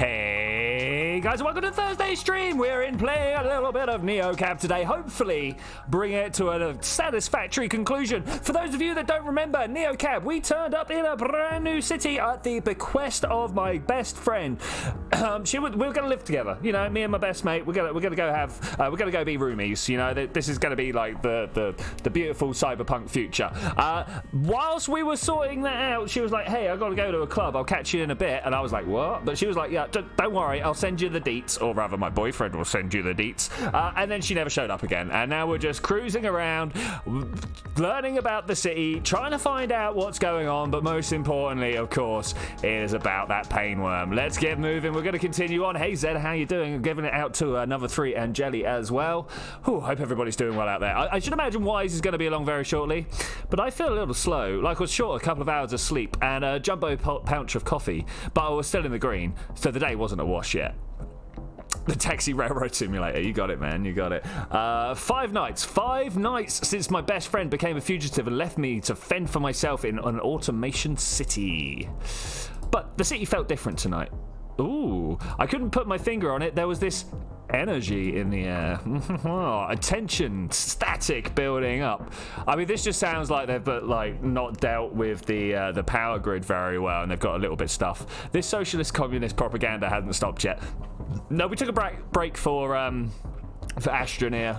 Hey guys, welcome to Thursday stream. We're in playing a little bit of NeoCab today. Hopefully bring it to a satisfactory conclusion. For those of you that don't remember, NeoCab, we turned up in a brand new city at the bequest of my best friend. We were going to live together, you know, me and my best mate. We're gonna go be roomies. You know, this is going to be like the beautiful cyberpunk future. Whilst we were sorting that out, she was like, "Hey, I got to go to a club. I'll catch you in a bit." And I was like, "What?" But she was like, "Yeah, don't worry. I'll send you the deets," or rather, my boyfriend will send you the deets. And then she never showed up again. And now we're just cruising around, learning about the city, trying to find out what's going on. But most importantly, of course, it is about that pain worm. Let's get moving. We're going to continue on. Hey Zed, how you doing? I'm giving it out to another 3 and Jelly as well. Whew, hope everybody's doing well out there. I should imagine Wise is going to be along very shortly, but I feel a little slow. Like I was short a couple of hours of sleep and a jumbo pouch of coffee, but I was still in the green, so the day wasn't a wash yet. The Taxi Railroad Simulator, you got it, man, you got it. 5 nights since my best friend became a fugitive and left me to fend for myself in an automation city. But the city felt different tonight. Ooh, I couldn't put my finger on it. There was this energy in the air. A tension, static building up. I mean, this just sounds like they've not dealt with the power grid very well, and they've got a little bit stuff. This socialist communist propaganda hasn't stopped yet. No, we took a break for Astron here.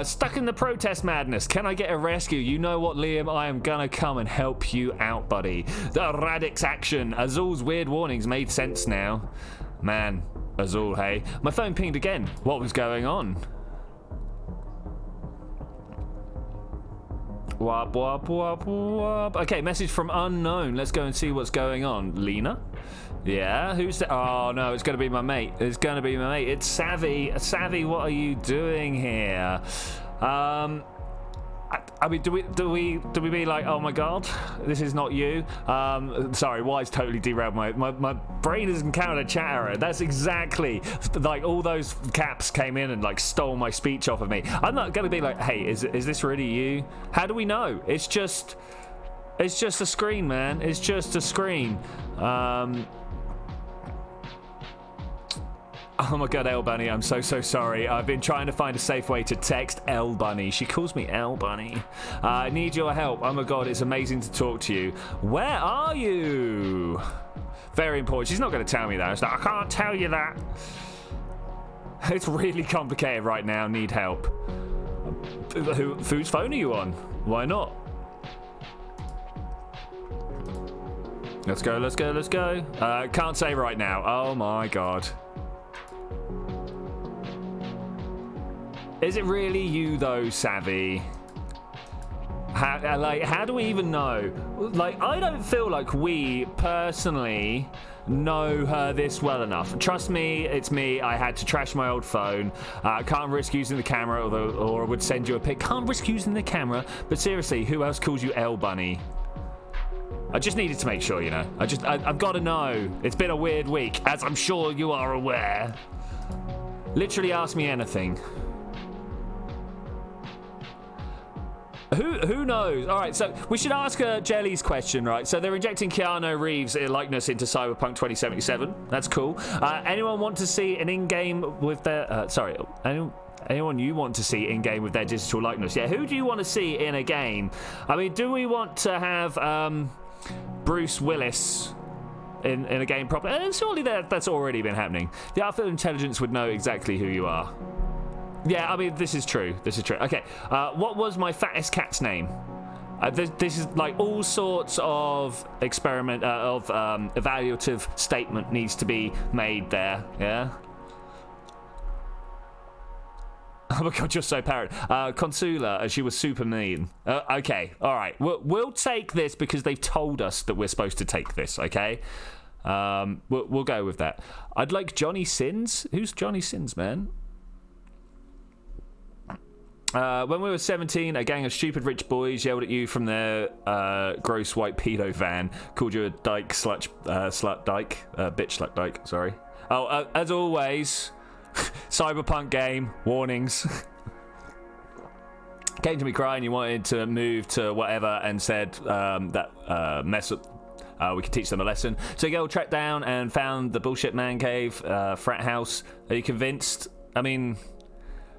Stuck in the protest madness. Can I get a rescue? You know what, Liam? I am gonna come and help you out, buddy. The Radix action. Azul's weird warnings made sense now. Man, Azul, hey. My phone pinged again. What was going on? Wop, wop, wop, wop. Okay, message from unknown. Let's go and see what's going on. Lena? Yeah, who's that? Oh no, it's gonna be my mate. It's gonna be my mate. It's Savvy. Savvy, what are you doing here? I mean, do we be like, oh my god, this is not you? Sorry, Wise totally derailed my brain has encountered a chatterer. That's exactly like all those caps came in and like stole my speech off of me. I'm not gonna be like, hey, is this really you? How do we know? It's just a screen, man. It's just a screen. Oh my god, L Bunny, I'm so sorry. I've been trying to find a safe way to text L Bunny. She calls me L Bunny. I need your help. Oh my god, it's amazing to talk to you. Where are you? Very important. She's not going to tell me that. It's like, I can't tell you that. It's really complicated right now. Need help. Whose phone are you on? Why not? Let's go. Can't say right now. Oh my god. Is it really you though, Savvy? How do we even know? Like, I don't feel like we personally know her this well enough. Trust me, it's me. I had to trash my old phone. Can't risk using the camera, or I would send you a pic. Can't risk using the camera. But seriously, who else calls you L Bunny? I just needed to make sure, you know. I've got to know. It's been a weird week, as I'm sure you are aware. Literally ask me anything. Who knows? All right, so we should ask Jelly's question, right? So they're injecting Keanu Reeves' likeness into Cyberpunk 2077. That's cool. Anyone want to see an in-game with their... Anyone you want to see in-game with their digital likeness? Yeah, who do you want to see in a game? I mean, do we want to have Bruce Willis in a game properly? And surely that's already been happening. The artificial intelligence would know exactly who you are. Yeah, I mean, this is true. Okay, what was my fattest cat's name? This is like all sorts of evaluative statement needs to be made there, yeah? Oh my god, you're so parrot. Consula, she was super mean. Okay, all right. We'll take this because they've told us that we're supposed to take this, okay? We'll go with that. I'd like Johnny Sins. Who's Johnny Sins, man? When we were 17, a gang of stupid rich boys yelled at you from their gross white pedo van, called you a dyke, slut dyke, bitch slut dyke, sorry. Oh, as always, cyberpunk game, warnings. Came to me crying you wanted to move to whatever and said that mess up. we could teach them a lesson. So girl tracked down and found the bullshit man cave, frat house. Are you convinced? I mean,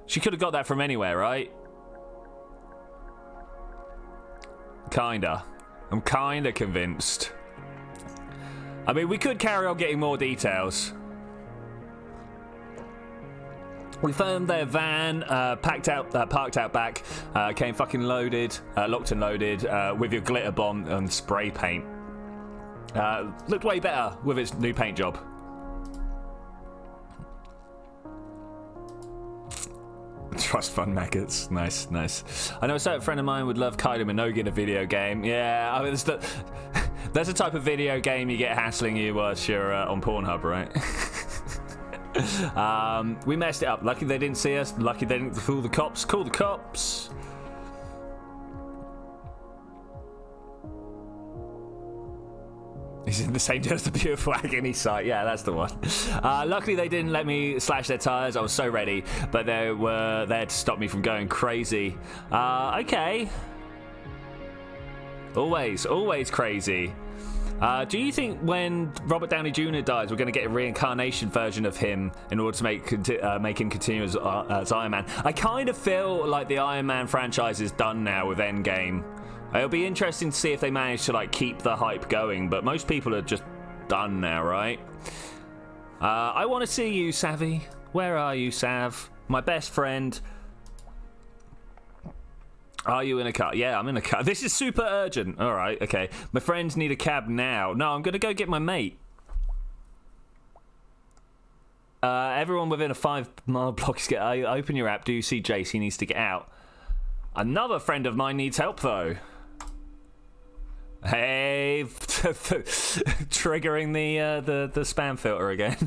she could have got that from anywhere, right? Kinda. I'm kinda convinced. I mean, we could carry on getting more details. We found their van, parked out back, came fucking loaded, locked and loaded, with your glitter bomb and spray paint. Looked way better with its new paint job. Trust fund maggots. Nice, nice. I know a certain friend of mine would love Kylie Minogue in a video game. Yeah, I mean, there's a type of video game you get hassling you whilst you're on Pornhub, right? We messed it up. Lucky they didn't see us. Lucky they didn't call the cops. Call the cops. He's in the same deal as the beautiful agony site. Yeah, that's the one. Luckily, they didn't let me slash their tires. I was so ready, but they were there to stop me from going crazy. Okay. Always crazy. Do you think when Robert Downey Jr. dies, we're going to get a reincarnation version of him in order to make him continue as Iron Man? I kind of feel like the Iron Man franchise is done now with Endgame. It'll be interesting to see if they manage to like keep the hype going, but most people are just done now, right? I want to see you, Savvy. Where are you, Sav? My best friend. Are you in a car? Yeah, I'm in a car. This is super urgent. All right, okay. My friends need a cab now. No, I'm going to go get my mate. Everyone within a 5-mile block is open your app. Do you see Jace? He needs to get out. Another friend of mine needs help, though. Hey, triggering the spam filter again.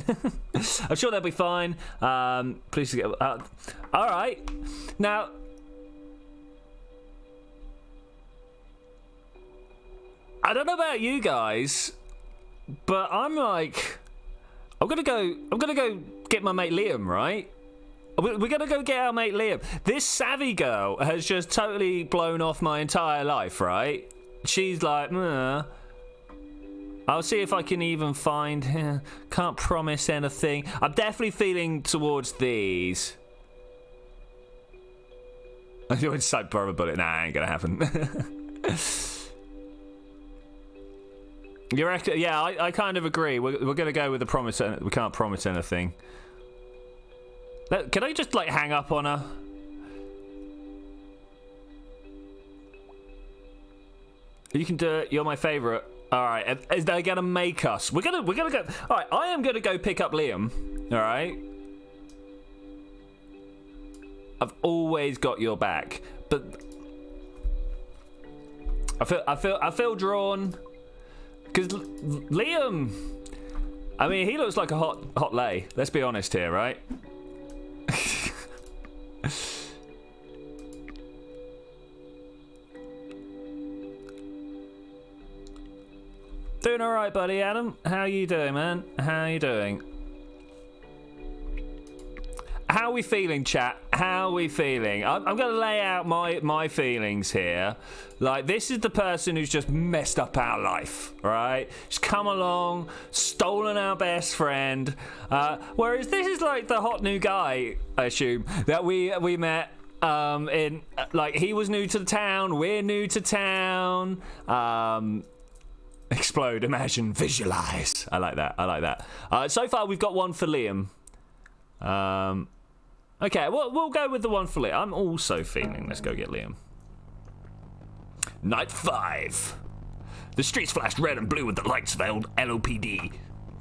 I'm sure they'll be fine. Please get. All right, now. I don't know about you guys, but I'm like, I'm gonna go get my mate Liam, right? We're gonna go get our mate Liam. This Savvy girl has just totally blown off my entire life, right? She's like, I'll see if I can even find her. Can't promise anything. I'm definitely feeling towards these. I would just borrow a bullet. Nah, ain't gonna happen. You reckon? Yeah, I kind of agree. We're gonna go with the promise. We can't promise anything. Can I just like hang up on her? You can do it. You're my favorite. All right. Is they gonna make us? We're gonna go. All right. I am gonna go pick up Liam. All right. I've always got your back, but I feel drawn because Liam. I mean, he looks like a hot lay. Let's be honest here, right? Doing all right, buddy, Adam. How you doing, man? How you doing? How are we feeling, chat? How are we feeling? I'm going to lay out my feelings here. Like, this is the person who's just messed up our life, right? She's come along, stolen our best friend. Whereas this is like the hot new guy, I assume, that we met. Like, he was new to the town. We're new to town. Explode, imagine, visualize. I like that. So far, we've got one for Liam. Okay, we'll go with the one for Liam. I'm also feeling. Let's go get Liam. Night 5. The streets flashed red and blue with the lights of LOPD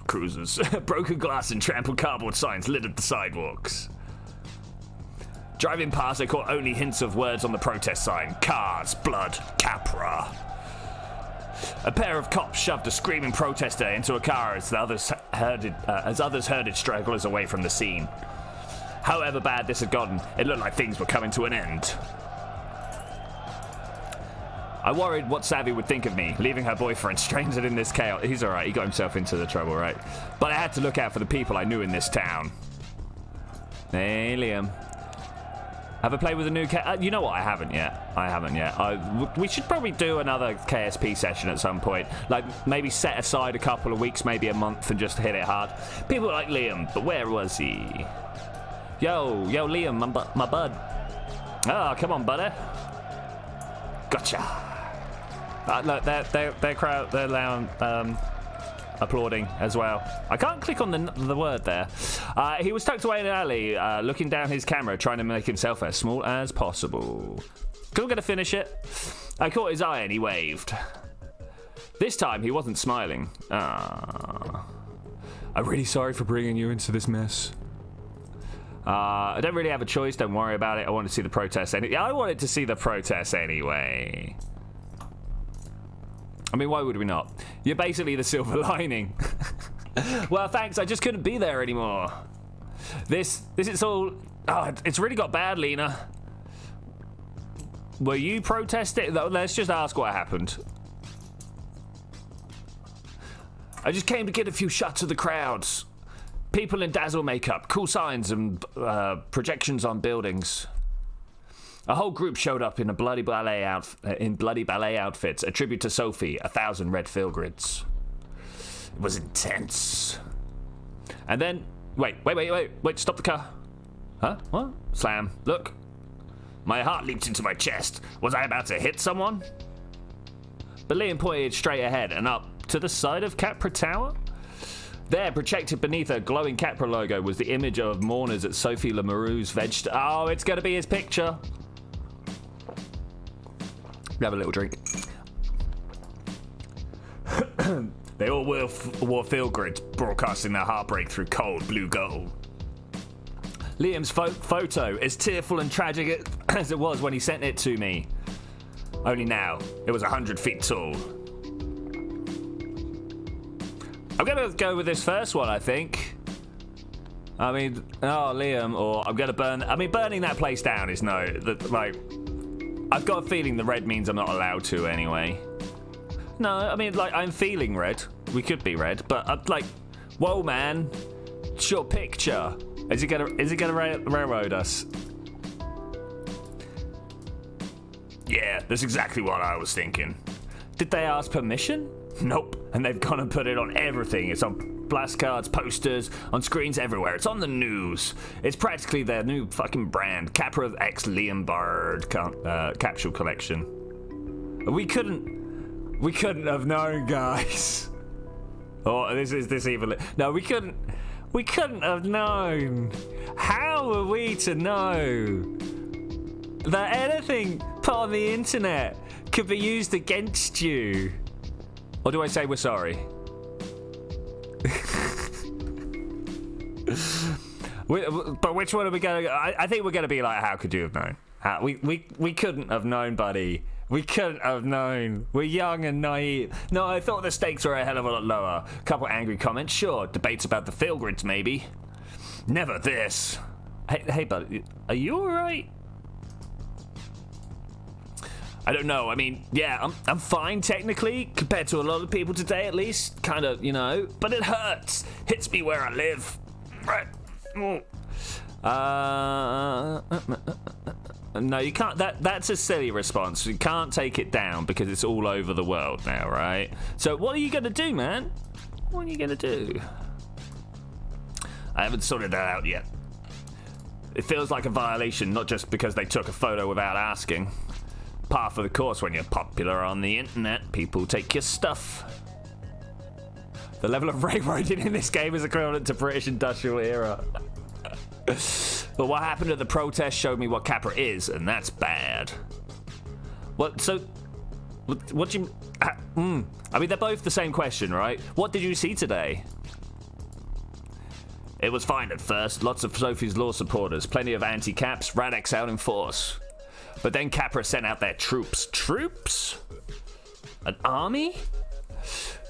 cruisers. Broken glass and trampled cardboard signs littered the sidewalks. Driving past, I caught only hints of words on the protest sign. Cars, blood, Capra. A pair of cops shoved a screaming protester into a car as others herded stragglers away from the scene. However bad this had gotten, it looked like things were coming to an end. I worried what Savvy would think of me, leaving her boyfriend stranded in this chaos. He's alright, he got himself into the trouble, right? But I had to look out for the people I knew in this town. Hey, Liam. Have I played with a new you know what? I haven't yet. We should probably do another KSP session at some point. Like, maybe set aside a couple of weeks, maybe a month, and just hit it hard. People like Liam, but where was he? Yo, Liam, my bud. Oh, come on, buddy. Gotcha. Look, they're loud, applauding as well. I can't click on the word there. He was tucked away in an alley, looking down his camera, trying to make himself as small as possible. Couldn't get to finish it. I caught his eye and he waved. This time he wasn't smiling. I'm really sorry for bringing you into this mess. I don't really have a choice. Don't worry about it. I want to see the protest. I wanted to see the protest anyway. I mean, why would we not? You're basically the silver lining. Well, thanks. I just couldn't be there anymore. This is all... Oh, it's really got bad, Lena. Were you protesting? Let's just ask what happened. I just came to get a few shots of the crowds. People in dazzle makeup, cool signs, and projections on buildings. A whole group showed up in bloody ballet outfits, a tribute to Sophie, 1,000 red fill grids. It was intense. And then, wait, stop the car. Huh? What? Slam. Look. My heart leaped into my chest. Was I about to hit someone? But Liam pointed straight ahead and up to the side of Capra Tower. There, projected beneath a glowing Capra logo, was the image of mourners at Sophie Lemouroux's Oh, it's going to be his picture. Have a little drink. They all wore field grids, broadcasting their heartbreak through cold blue gold. Liam's photo, as tearful and tragic as it was when he sent it to me. Only now, it was 100 feet tall. I'm gonna go with this first one, I think. I mean, Liam, or I'm gonna burn. I mean, burning that place down is I've got a feeling the red means I'm not allowed to anyway. No, I mean, I'm feeling red. We could be red, but whoa, man, sure picture. Is he gonna railroad us? Yeah, that's exactly what I was thinking. Did they ask permission? Nope, and they've gone and put it on everything. It's on blast cards, posters, on screens everywhere. It's on the news. It's practically their new fucking brand, Capra X Liam Bard capsule collection. We couldn't have known, guys. Oh, this evil. No, we couldn't have known. How were we to know that anything put on the internet could be used against you? Or do I say we're sorry? But which one are we going to go? I think we're going to be like, how could you have known? We couldn't have known, buddy. We couldn't have known. We're young and naive. No, I thought the stakes were a hell of a lot lower. Couple angry comments, sure. Debates about the field grids, maybe. Never this. Hey, buddy, are you all right? I don't know. I mean, yeah, I'm fine technically compared to a lot of people today, at least. Kind of, you know, but it hurts. Hits me where I live. Right. No, you can't. That's a silly response. You can't take it down because it's all over the world now, right? So what are you gonna do, man? What are you gonna do? I haven't sorted that out yet. It feels like a violation, not just because they took a photo without asking. Par for the course when you're popular on the internet. People take your stuff. The level of railroading in this game is equivalent to British industrial era. But what happened at the protest showed me what Capra is, and that's bad. What do you... I mean, they're both the same question, right? What did you see today? It was fine at first. Lots of Sophie's Law supporters. Plenty of anti-caps. Radix out in force. But then Capra sent out their troops. Troops? An army?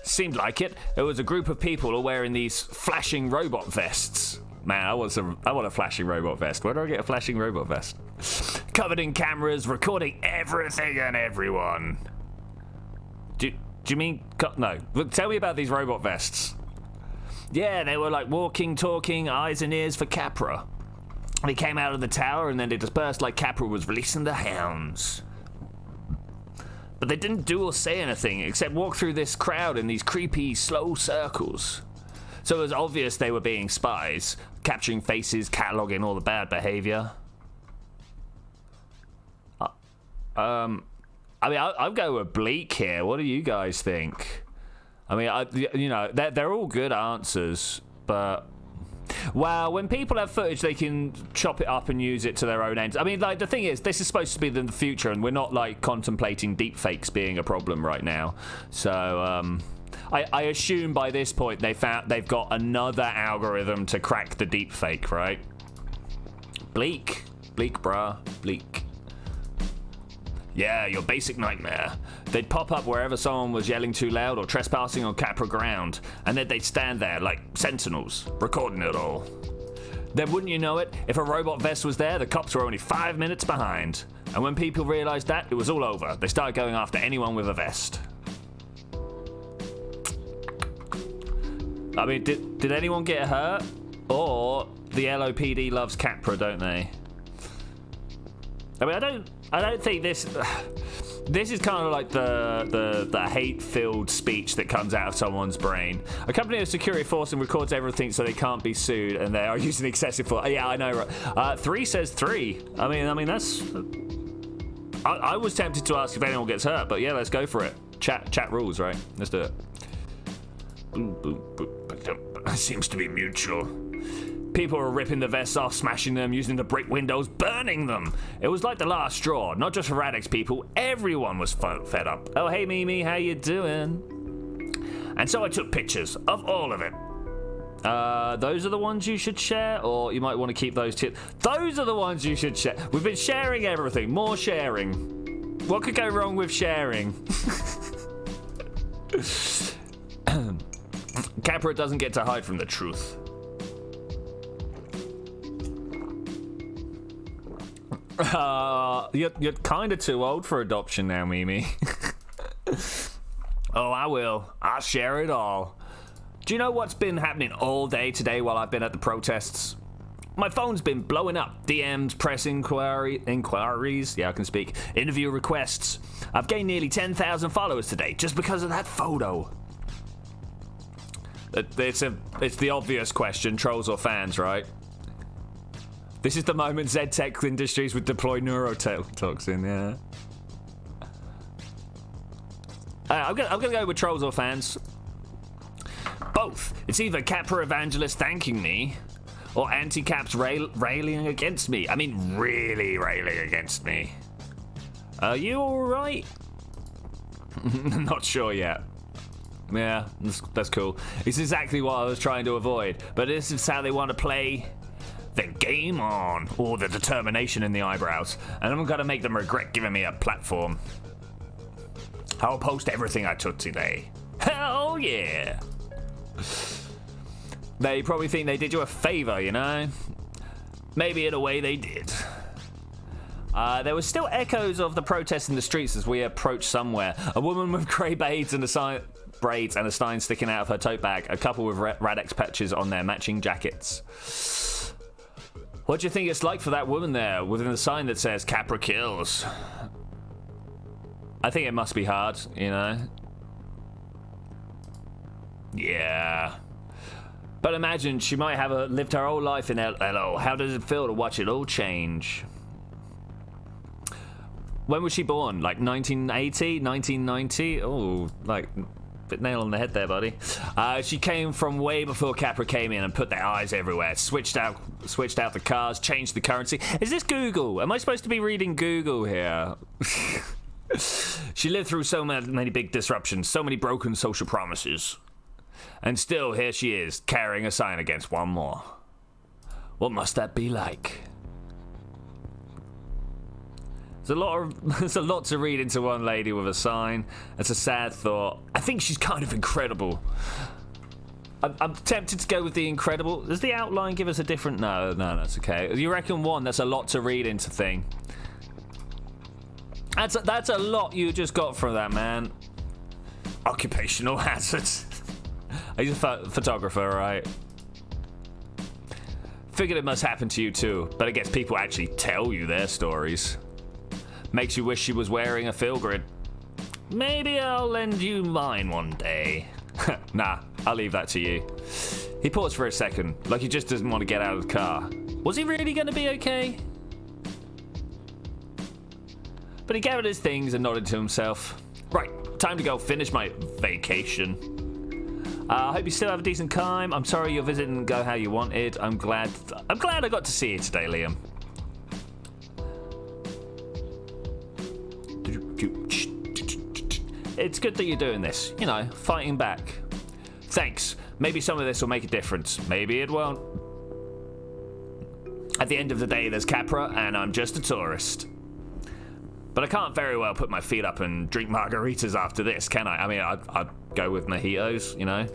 Seemed like it. It was a group of people all wearing these flashing robot vests. Man, I want a flashing robot vest. Where do I get a flashing robot vest? Covered in cameras, recording everything and everyone. Do you mean... No. Tell me about these robot vests. Yeah, they were like walking, talking, eyes and ears for Capra. They came out of the tower and then they dispersed like Capra was releasing the hounds. But they didn't do or say anything except walk through this crowd in these creepy, slow circles. So it was obvious they were being spies, capturing faces, cataloguing all the bad behavior. I mean, I'll go with bleak here. What do you guys think? I mean, you know, they're all good answers, but... Well, when people have footage, they can chop it up and use it to their own ends. I mean, like, the thing is, this is supposed to be the future, and we're not, like, contemplating deepfakes being a problem right now. So, I assume by this point they've got another algorithm to crack the deepfake, right? Bleak, bruh, bleak. Yeah, your basic nightmare. They'd pop up wherever someone was yelling too loud or trespassing on Capra ground, and then they'd stand there like sentinels, recording it all. Then wouldn't you know it, if a robot vest was there, the cops were only 5 minutes behind. And when people realized that, it was all over. They started going after anyone with a vest. I mean, did anyone get hurt? Or the LOPD loves Capra, don't they? I mean, I don't think this is kind of like the hate-filled speech that comes out of someone's brain. A company of security force and records everything so they can't be sued, and they are using excessive force. Yeah, I know. Right? 3 says 3. I mean that's. I was tempted to ask if anyone gets hurt, but yeah, let's go for it. Chat rules, right? Let's do it. It seems to be mutual. People were ripping the vests off, smashing them, using the brick windows, burning them. It was like the last straw, not just for Radix people. Everyone was fed up. Oh, hey, Mimi, how you doing? And so I took pictures of all of it. Those are the ones you should share, or you might want to keep those two. Those are the ones you should share. We've been sharing everything. More sharing. What could go wrong with sharing? Capra doesn't get to hide from the truth. You're kind of too old for adoption now, Mimi. Oh, I will. I'll share it all. Do you know what's been happening all day today while I've been at the protests? My phone's been blowing up. DMs, press inquiries, yeah, I can speak, interview requests. I've gained nearly 10,000 followers today just because of that photo. It's the obvious question, trolls or fans, right? This is the moment ZTech Industries would deploy neurotoxin, yeah. I'm gonna go with trolls or fans. Both. It's either Capra evangelists thanking me, or anti-caps railing against me. I mean, really railing against me. Are you alright? Not sure yet. Yeah, that's cool. It's exactly what I was trying to avoid, but this is how they want to play. Then game on, or the determination in the eyebrows, and I'm gonna make them regret giving me a platform. I'll post everything I took today. Hell yeah! They probably think they did you a favor, you know? Maybe in a way they did. There were still echoes of the protests in the streets as we approached somewhere. A woman with grey braids and a sign sticking out of her tote bag. A couple with Radix patches on their matching jackets. What do you think it's like for that woman there, within a sign that says Capra kills? I think it must be hard, you know? Yeah. But imagine she might have lived her whole life in LO. How does it feel to watch it all change? When was she born? Like 1980, 1990? Oh, like... bit nail on the head there, buddy. She came from way before Capra came in and put their eyes everywhere. Switched out the cars, changed the currency. Is this Google? Am I supposed to be reading Google here? She lived through so many big disruptions, so many broken social promises. And still, here she is, carrying a sign against one more. What must that be like? There's a lot to read into one lady with a sign. It's a sad thought. I think she's kind of incredible. I'm tempted to go with the incredible. Does the outline give us a different... No, that's okay. You reckon 1, that's a lot to read into thing. That's a lot you just got from that, man. Occupational hazards. He's a photographer, right? Figured it must happen to you too, but I guess people actually tell you their stories. Makes you wish she was wearing a Filgrid. Maybe I'll lend you mine one day. Nah, I'll leave that to you. He paused for a second, like he just doesn't want to get out of the car. Was he really going to be okay? But he gathered his things and nodded to himself. Right, time to go finish my vacation. I hope you still have a decent time. I'm sorry your visit didn't go how you wanted. I'm glad I got to see you today, Liam. It's good that you're doing this, you know, fighting back. Thanks. Maybe some of this will make a difference. Maybe it won't. At the end of the day, there's Capra, and I'm just a tourist. But I can't very well put my feet up and drink margaritas after this, can I? I mean, I'd go with mojitos, you know?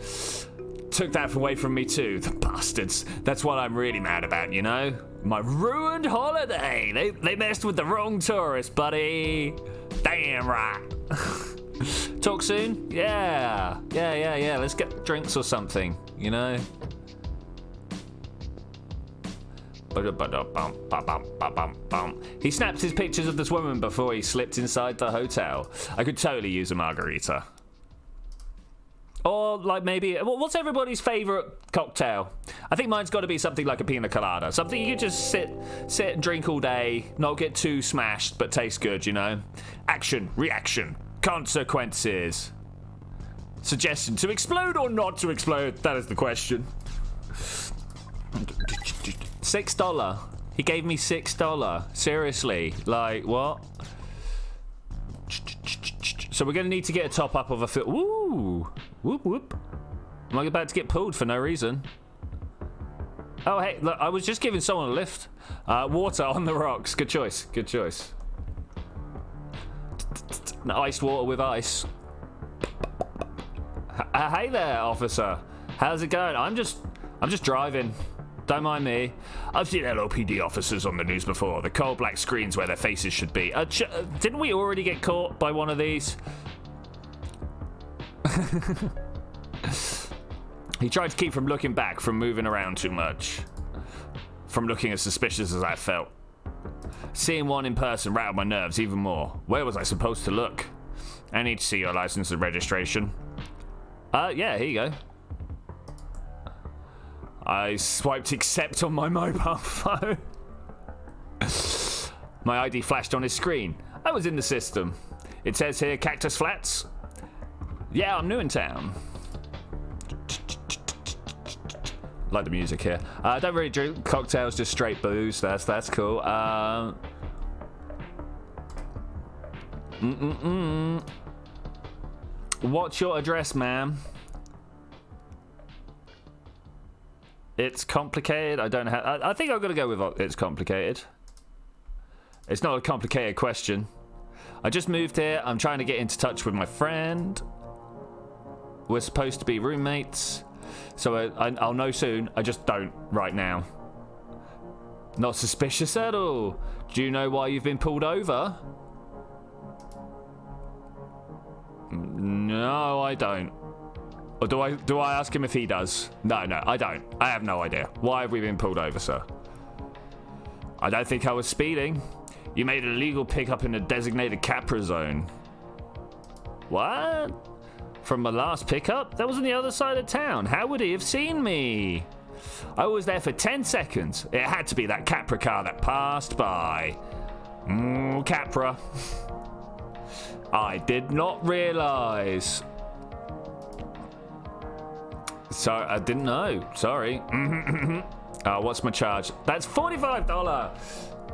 Took that away from me too, the bastards. That's what I'm really mad about, you know? My ruined holiday. They messed with the wrong tourist, buddy. Damn right. Talk soon? Yeah. Let's get drinks or something, you know? He snapped his pictures of this woman before he slipped inside the hotel. I could totally use a margarita. Or, like, maybe... What's everybody's favourite cocktail? I think mine's got to be something like a pina colada. Something you could just sit and drink all day, not get too smashed, but taste good, you know? Action, reaction, consequences. Suggestion, to explode or not to explode? That is the question. $6. He gave me $6. Seriously. Like, what? So we're going to need to get a top up of a film. Ooh. Whoop, whoop. Am I about to get pulled for no reason? Oh, hey, look, I was just giving someone a lift. Water on the rocks. Good choice. Good choice. Iced water with ice. Hey there, officer. How's it going? I'm just driving. Don't mind me. I've seen LOPD officers on the news before. The coal black screens where their faces should be. Didn't we already get caught by one of these? He tried to keep from looking back, from moving around too much, from looking as suspicious as I felt. Seeing one in person rattled my nerves even more. Where was I supposed to look? I need to see your license and registration. Yeah, here you go. I swiped accept on my mobile phone. My ID flashed on his screen. I was in the system. It says here, Cactus Flats. Yeah, I'm new in town. Like the music here. I don't really drink cocktails, just straight booze. That's cool. What's your address, ma'am? It's complicated. I don't have. I think I'm gonna go with it's complicated. It's not a complicated question. I just moved here. I'm trying to get into touch with my friend. We're supposed to be roommates, so I'll know soon. I just don't right now. Not suspicious at all. Do you know why you've been pulled over? No, I don't. Or do I ask him if he does? No, I don't. I have no idea. Why have we been pulled over, sir? I don't think I was speeding. You made an illegal pickup in a designated Capra zone. What? From my last pickup? That was on the other side of town. How would he have seen me? I was there for 10 seconds. It had to be that Capra car that passed by. Capra. I did not realise. So I didn't know. Sorry. What's my charge? That's $45.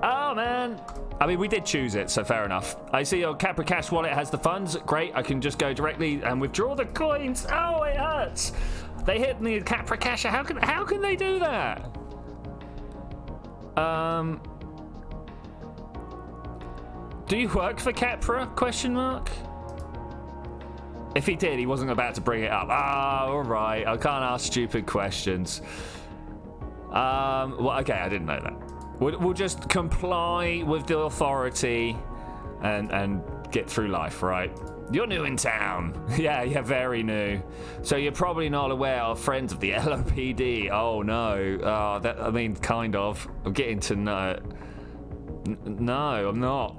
Oh man. I mean, we did choose it, so fair enough. I see your Capra Cash wallet has the funds. Great. I can just go directly and withdraw the coins. Oh, it hurts. They hit the Capra Cash. How can they do that? Do you work for Capra? Question mark. If he did, he wasn't about to bring it up. All right. I can't ask stupid questions. Well, okay, I didn't know that. We'll just comply with the authority and get through life, right? You're new in town. Yeah, very new. So you're probably not aware of friends of the LOPD. Oh, no. I mean, kind of. I'm getting to know it. No, I'm not.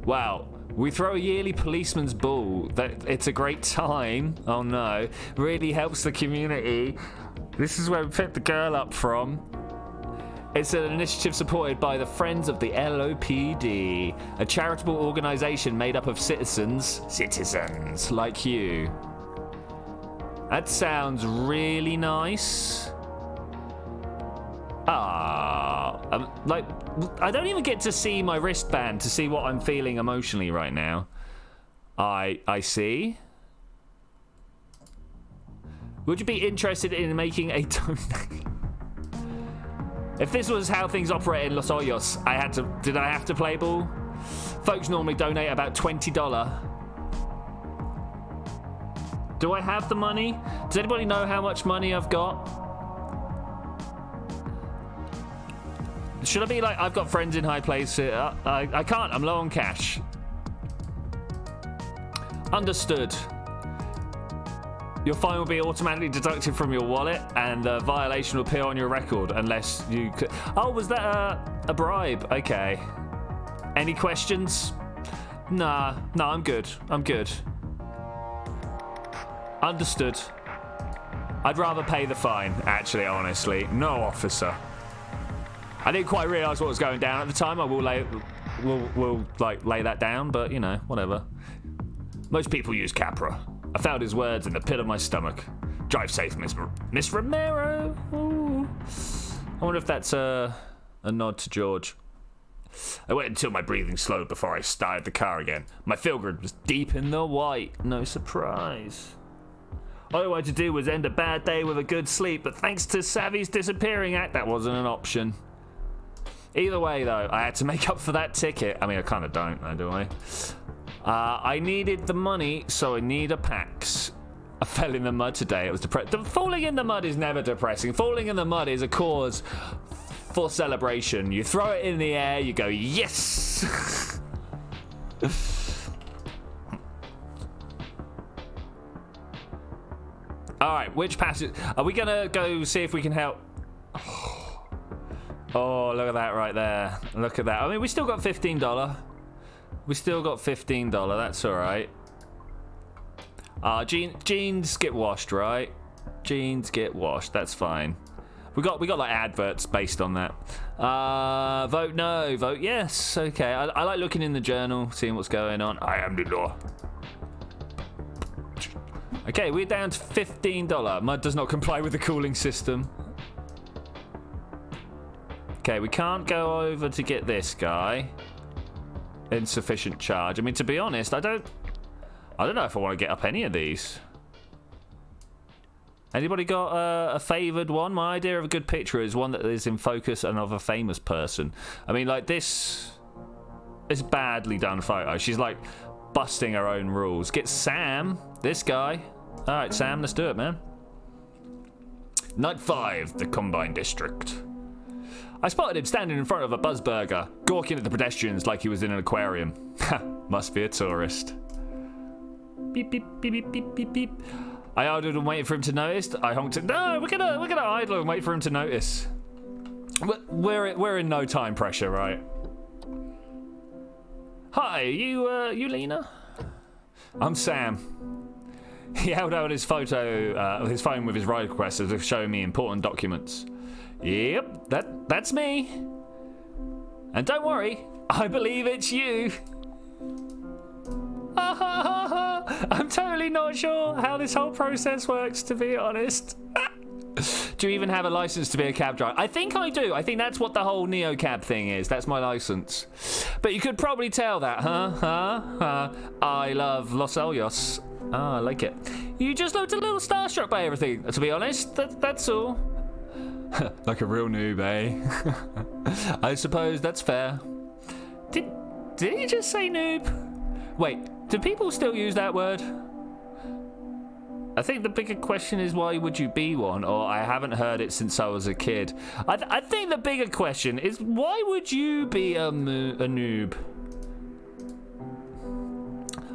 Wow. We throw a yearly policeman's ball. It's a great time. Oh, no. Really helps the community. This is where we picked the girl up from. It's an initiative supported by the Friends of the LOPD, a charitable organization made up of citizens like you. That sounds really nice. Like, I don't even get to see my wristband to see what I'm feeling emotionally right now. I see. Would you be interested in making a donation? If this was how things operate in Los Hoyos, did I have to play ball? Folks normally donate about $20. Do I have the money? Does anybody know how much money I've got? Should I be like, I've got friends in high places? I can't, I'm low on cash. Understood. Your fine will be automatically deducted from your wallet, and the violation will appear on your record unless you could. Oh, was that a bribe? Okay. Any questions? Nah, I'm good. I'm good. Understood. I'd rather pay the fine, actually, honestly. No, officer. I didn't quite realise what was going down at the time. I will lay that down, but you know, whatever. Most people use Capra. I found his words in the pit of my stomach. Drive safe, Miss Romero. Ooh. I wonder if that's a nod to George. I waited until my breathing slowed before I started the car again. My feel grid was deep in the white. No surprise. All I wanted to do was end a bad day with a good sleep, but thanks to Savvy's disappearing act, that wasn't an option. Either way, though, I had to make up for that ticket. I mean, I kind of don't, do I? I needed the money, so I need a PAX. I fell in the mud today. It was depressing. Falling in the mud is never depressing. Falling in the mud is a cause for celebration. You throw it in the air, you go, yes! All right, which passage? Are we gonna go see if we can help? Oh, look at that right there. Look at that. I mean, we still got $15. We still got $15. That's all right. Jeans get washed, right? Jeans get washed. That's fine. We got like adverts based on that. Vote no. Vote yes. Okay. I like looking in the journal, seeing what's going on. I am the law. Okay, we're down to $15. Mud does not comply with the cooling system. Okay, we can't go over to get this guy. Insufficient charge. I mean, to be honest, I don't know if I want to get up any of these. Anybody got a favoured one? My idea of a good picture is one that is in focus and of a famous person. I mean, like this badly done photo. She's like busting her own rules. Get Sam, this guy. All right, Sam, let's do it, man. Night 5, the Combine District. I spotted him standing in front of a Buzzburger, gawking at the pedestrians like he was in an aquarium. Must be a tourist. Beep, beep, beep, beep, beep, beep, beep. I idled and waited for him to notice. I honked it. No, we're gonna idle and wait for him to notice. We're in no time pressure, right? Hi, you Lena? I'm Sam. He held out his phone with his ride request as if showing me important documents. Yep, that's me. And don't worry, I believe it's you. I'm totally not sure how this whole process works, to be honest. Do you even have a license to be a cab driver? I think I do. I think that's what the whole NeoCab thing is. That's my license. But you could probably tell that, huh? I love Los Hoyos. I like it. You just looked a little starstruck by everything, to be honest. That's all. Like a real noob, eh? I suppose that's fair. Did he just say noob? Wait, do people still use that word? I think the bigger question is, why would you be one? Or I haven't heard it since I was a kid. I think the bigger question is, why would you be a noob?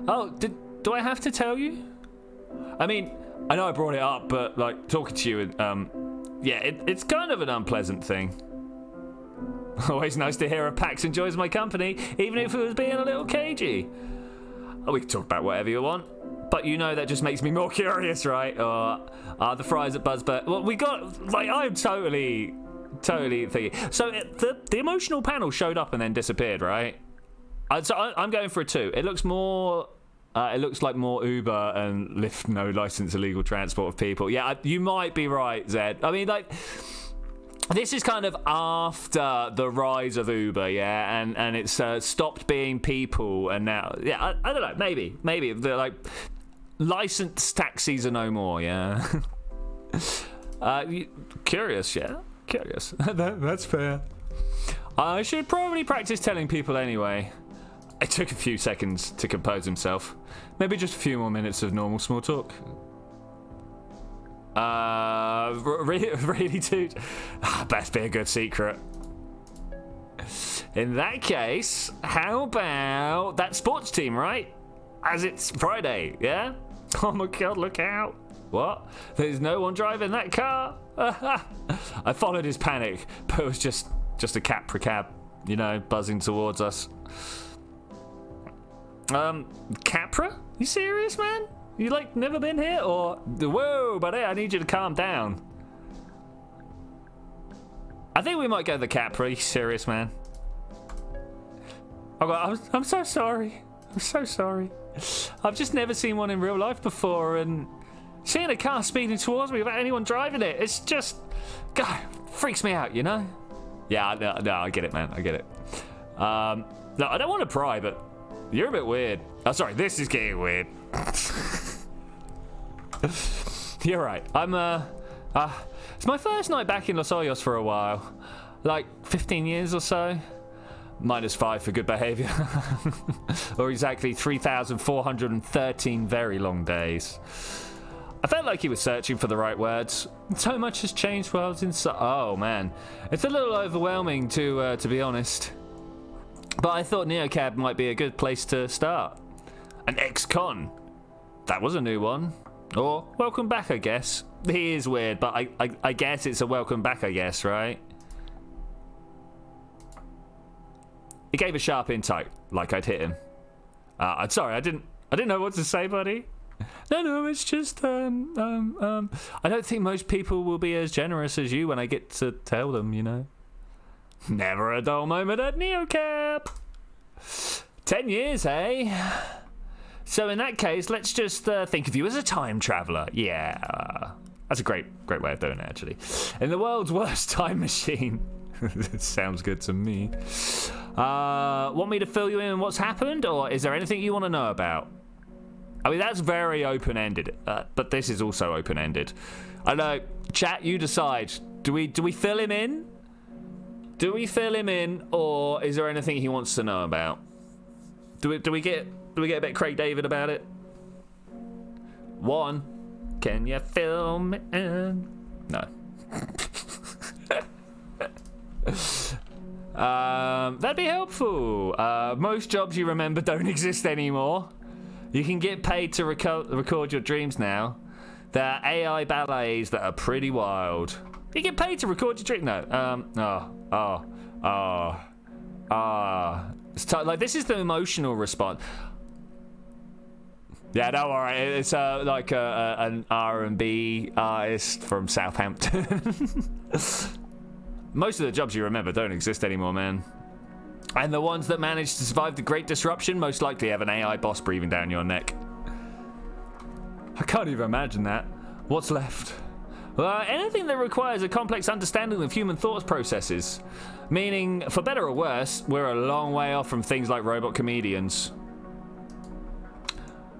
Oh, do I have to tell you? I mean, I know I brought it up, but like talking to you, yeah, it's kind of an unpleasant thing. Always nice to hear a PAX enjoys my company, even if it was being a little cagey. Oh, we can talk about whatever you want, but you know that just makes me more curious, right? The fries at Buzzbird. Well, we got, like, I'm totally thinking. So the emotional panel showed up and then disappeared, right? So I'm going for a 2. It looks more. It looks like more Uber and Lyft no license illegal transport of people. Yeah, you might be right, Zed. I mean, like, this is kind of after the rise of Uber, yeah, and it's stopped being people, and now, yeah, I don't know, maybe they're like licensed taxis are no more, yeah. Curious, yeah, curious. That's fair. I should probably practice telling people anyway. It took a few seconds to compose himself. Maybe just a few more minutes of normal small talk. Really, dude? Best be a good secret. In that case, how about that sports team, right? As it's Friday, yeah? Oh my god, look out. What? There's no one driving that car? I followed his panic, but it was just a Capra, you know, buzzing towards us. Capra? You serious, man? You, like, never been here? Or, whoa, buddy, I need you to calm down. I think we might go the Capra. You serious, man? I'm so sorry. I'm so sorry. I've just never seen one in real life before, and seeing a car speeding towards me without anyone driving it, it's just, God, freaks me out, you know? Yeah, no, I get it, man. I get it. No, I don't want to pry, but you're a bit weird. Oh, sorry, this is getting weird. You're right. It's my first night back in Los Hoyos for a while. Like 15 years or so. -5 for good behavior. Or exactly 3,413 very long days. I felt like he was searching for the right words. So much has changed while I was inside. Oh, man. It's a little overwhelming, to be honest. But I thought NeoCab might be a good place to start. An ex-con. That was a new one. Or welcome back, I guess. He is weird, but I guess it's a welcome back, I guess, right? He gave a sharp insight, like I'd hit him. I'm sorry, I didn't know what to say, buddy. No, it's just I don't think most people will be as generous as you when I get to tell them, you know. Never a dull moment at NeoCab. 10 years, eh? So in that case, let's just think of you as a time traveler. Yeah, that's a great way of doing it, actually. In the world's worst time machine. It sounds good to me. Want me to fill you in on what's happened, or is there anything you want to know about? I mean, that's very open-ended, but this is also open-ended. I know, chat, you decide. Do we fill him in? Do we fill him in, or is there anything he wants to know about? Do we get a bit Craig David about it? 1. Can you fill me in? No. That'd be helpful. Most jobs you remember don't exist anymore. You can get paid to record your dreams now. There are AI ballets that are pretty wild. You get paid to record your dream. No. It's like, this is the emotional response. Yeah, don't worry. It's like an R&B artist from Southampton. Most of the jobs you remember don't exist anymore, man. And the ones that managed to survive the Great Disruption most likely have an AI boss breathing down your neck. I can't even imagine that. What's left? Anything that requires a complex understanding of human thought processes. Meaning, for better or worse, we're a long way off from things like robot comedians.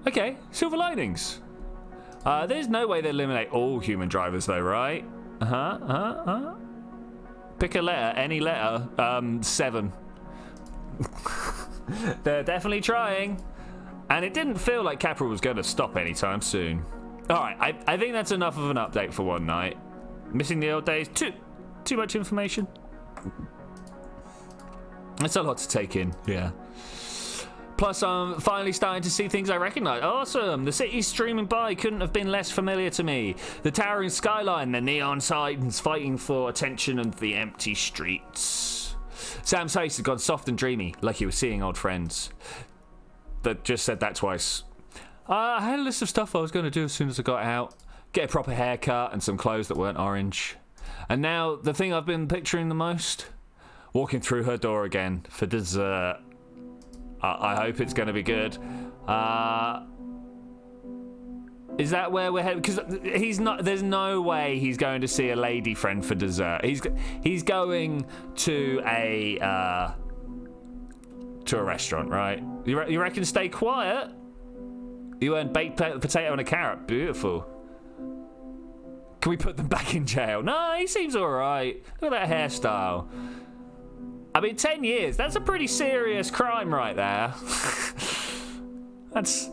Okay, silver linings. There's no way they eliminate all human drivers though, right? Pick a letter, any letter. 7. They're definitely trying. And it didn't feel like Capra was going to stop anytime soon. Alright, I think that's enough of an update for one night. Missing the old days, too much information. It's a lot to take in, yeah. Plus, I'm finally starting to see things I recognize. Awesome. The city streaming by couldn't have been less familiar to me. The towering skyline, the neon signs fighting for attention, and the empty streets. Sam's face had gone soft and dreamy, like he was seeing old friends. That just said that twice. I had a list of stuff I was going to do as soon as I got out. Get a proper haircut and some clothes that weren't orange. And now, the thing I've been picturing the most? Walking through her door again for dessert. I hope it's going to be good. Is that where we're headed? Because he's not. There's no way he's going to see a lady friend for dessert. He's going to a restaurant, right? You reckon stay quiet? You earned baked potato and a carrot. Beautiful. Can we put them back in jail? No, he seems all right. Look at that hairstyle. I mean, 10 years, that's a pretty serious crime right there. That's...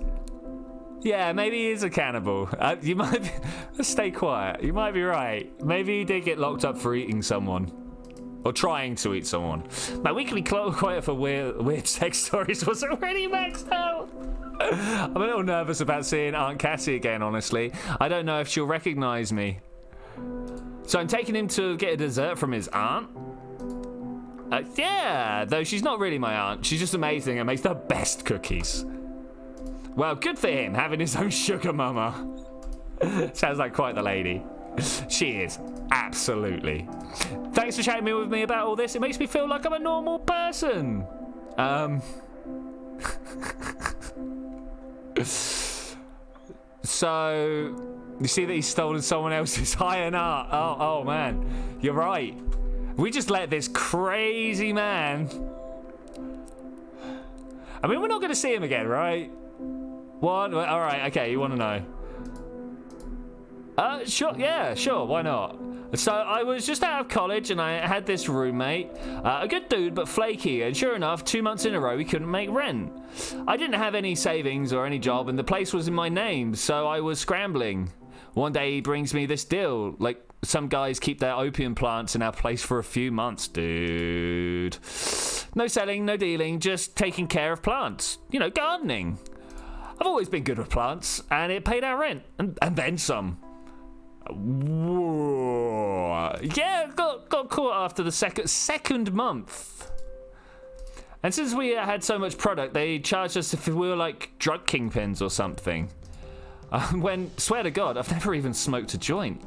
Yeah, maybe he is a cannibal. You might be... Let's stay quiet. You might be right. Maybe he did get locked up for eating someone. Or trying to eat someone. My weekly quiet for weird sex stories was already maxed out. I'm a little nervous about seeing Aunt Cassie again, honestly. I don't know if she'll recognize me. So I'm taking him to get a dessert from his aunt. Yeah, though she's not really my aunt. She's just amazing and makes the best cookies. Well, good for him, having his own sugar mama. Sounds like quite the lady. She is, absolutely. Thanks for chatting with me about all this. It makes me feel like I'm a normal person. So, you see that he's stolen someone else's iron art. Oh man, you're right. We just let this crazy man... I mean, we're not going to see him again, right? What? All right, okay, you want to know. Sure, yeah, sure, why not? So I was just out of college and I had this roommate, a good dude but flaky, and sure enough, 2 months in a row he couldn't make rent. I didn't have any savings or any job and the place was in my name, so I was scrambling. One day he brings me this deal, like some guys keep their opium plants in our place for a few months, dude. No selling, no dealing, just taking care of plants. You know, gardening. I've always been good with plants, and it paid our rent, and then some. Whoa. Yeah, got caught after the second month. And since we had so much product, they charged us if we were like drug kingpins or something. When, swear to God, I've never even smoked a joint.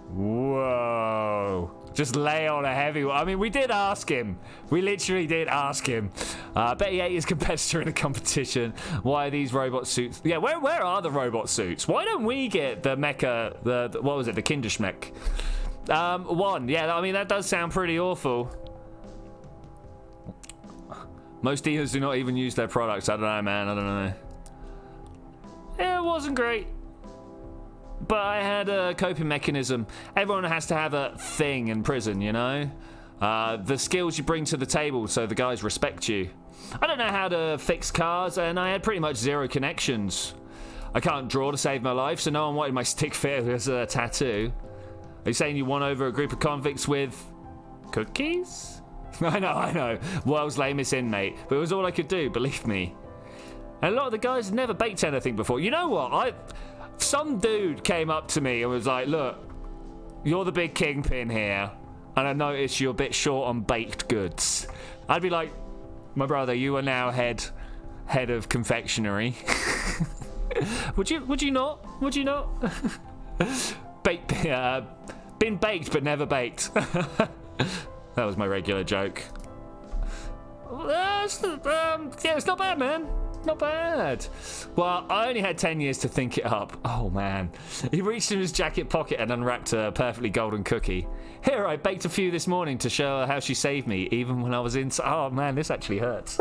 Whoa. Just lay on a heavy one. I mean, we did ask him. We literally did ask him. Bet he ate his competitor in a competition. Why are these robot suits? Yeah, where are the robot suits? Why don't we get the mecha, the what was it, the Kinderschmeck? One. Yeah, I mean, that does sound pretty awful. Most dealers do not even use their products. I don't know, man. I don't know. Yeah, it wasn't great. But I had a coping mechanism. Everyone has to have a thing in prison, you know? The skills you bring to the table so the guys respect you. I don't know how to fix cars, and I had pretty much zero connections. I can't draw to save my life, so no one wanted my stick figure as a tattoo. Are you saying you won over a group of convicts with... cookies? I know. World's lamest inmate. But it was all I could do, believe me. And a lot of the guys had never baked anything before. You know what? Some dude came up to me and was like, look, you're the big kingpin here, and I noticed you're a bit short on baked goods. I'd be like, my brother, you are now head of confectionery. Would you not? Would you not? Been baked but never baked. That was my regular joke. Yeah, it's not bad, man. Not bad. Well, I only had 10 years to think it up. Oh, man. He reached in his jacket pocket and unwrapped a perfectly golden cookie. Here, I baked a few this morning to show her how she saved me, even when I was in... Oh, man, this actually hurts.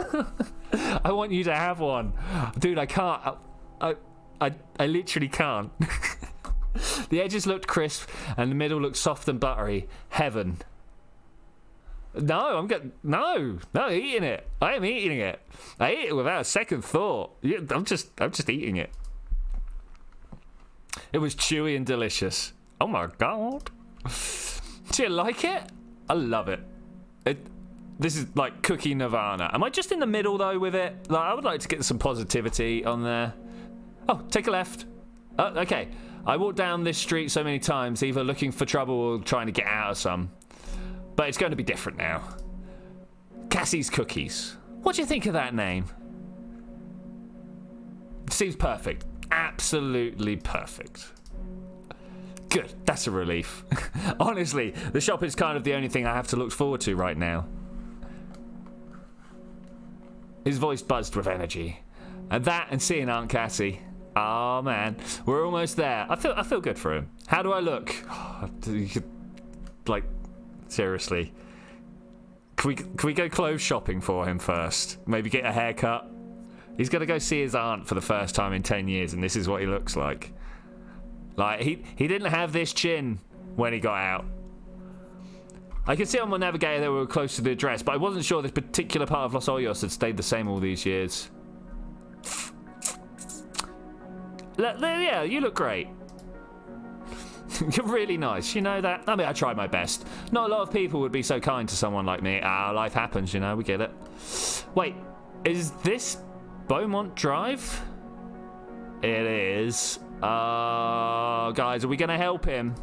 I want you to have one. Dude, I can't. I literally can't. The edges looked crisp, and the middle looked soft and buttery. Heaven. No, I'm eating it. I am eating it. I eat it without a second thought. I'm just eating it. It was chewy and delicious. Oh my God. Do you like it? I love it. This is like cookie nirvana. Am I just in the middle though with it? Like, I would like to get some positivity on there. Oh, take a left. Oh, okay. I walked down this street so many times, either looking for trouble or trying to get out of some. But it's going to be different now. Cassie's Cookies. What do you think of that name? Seems perfect. Absolutely perfect. Good. That's a relief. Honestly, the shop is kind of the only thing I have to look forward to right now. His voice buzzed with energy. And that and seeing Aunt Cassie. Oh man, we're almost there. I feel good for him. How do I look? Like, seriously. Can we go clothes shopping for him first? Maybe get a haircut? He's gonna go see his aunt for the first time in 10 years, and this is what he looks like. Like, he didn't have this chin when he got out. I could see on my navigator that we were close to the address, but I wasn't sure this particular part of Los Ollos had stayed the same all these years. Yeah, you look great. You're really nice, you know that? I mean, I tried my best. Not a lot of people would be so kind to someone like me. Life happens, you know, we get it. Wait, is this Beaumont Drive? It is. Guys, are we gonna help him?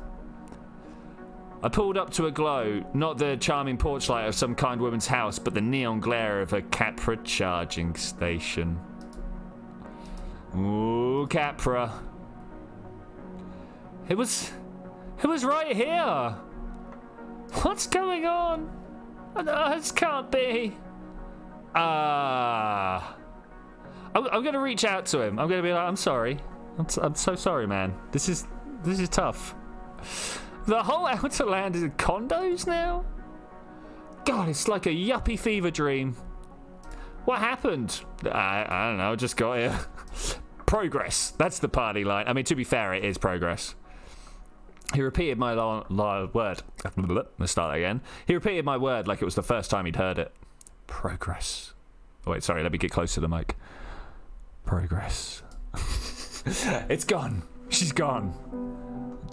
I pulled up to a glow, not the charming porch light of some kind woman's house, but the neon glare of a Capra charging station. Ooh, Capra. It was right here. What's going on? This can't be. I'm gonna reach out to him. I'm gonna be like, I'm sorry. I'm so sorry, man. This is tough. The whole outer land is condos now? God, it's like a yuppie fever dream. What happened? I don't know, just got here. Progress. That's the party line. I mean, to be fair, it is progress. He repeated my word. Let's start that again. He repeated my word like it was the first time he'd heard it. Progress. Oh, wait, sorry, let me get close to the mic. Progress. It's gone. She's gone.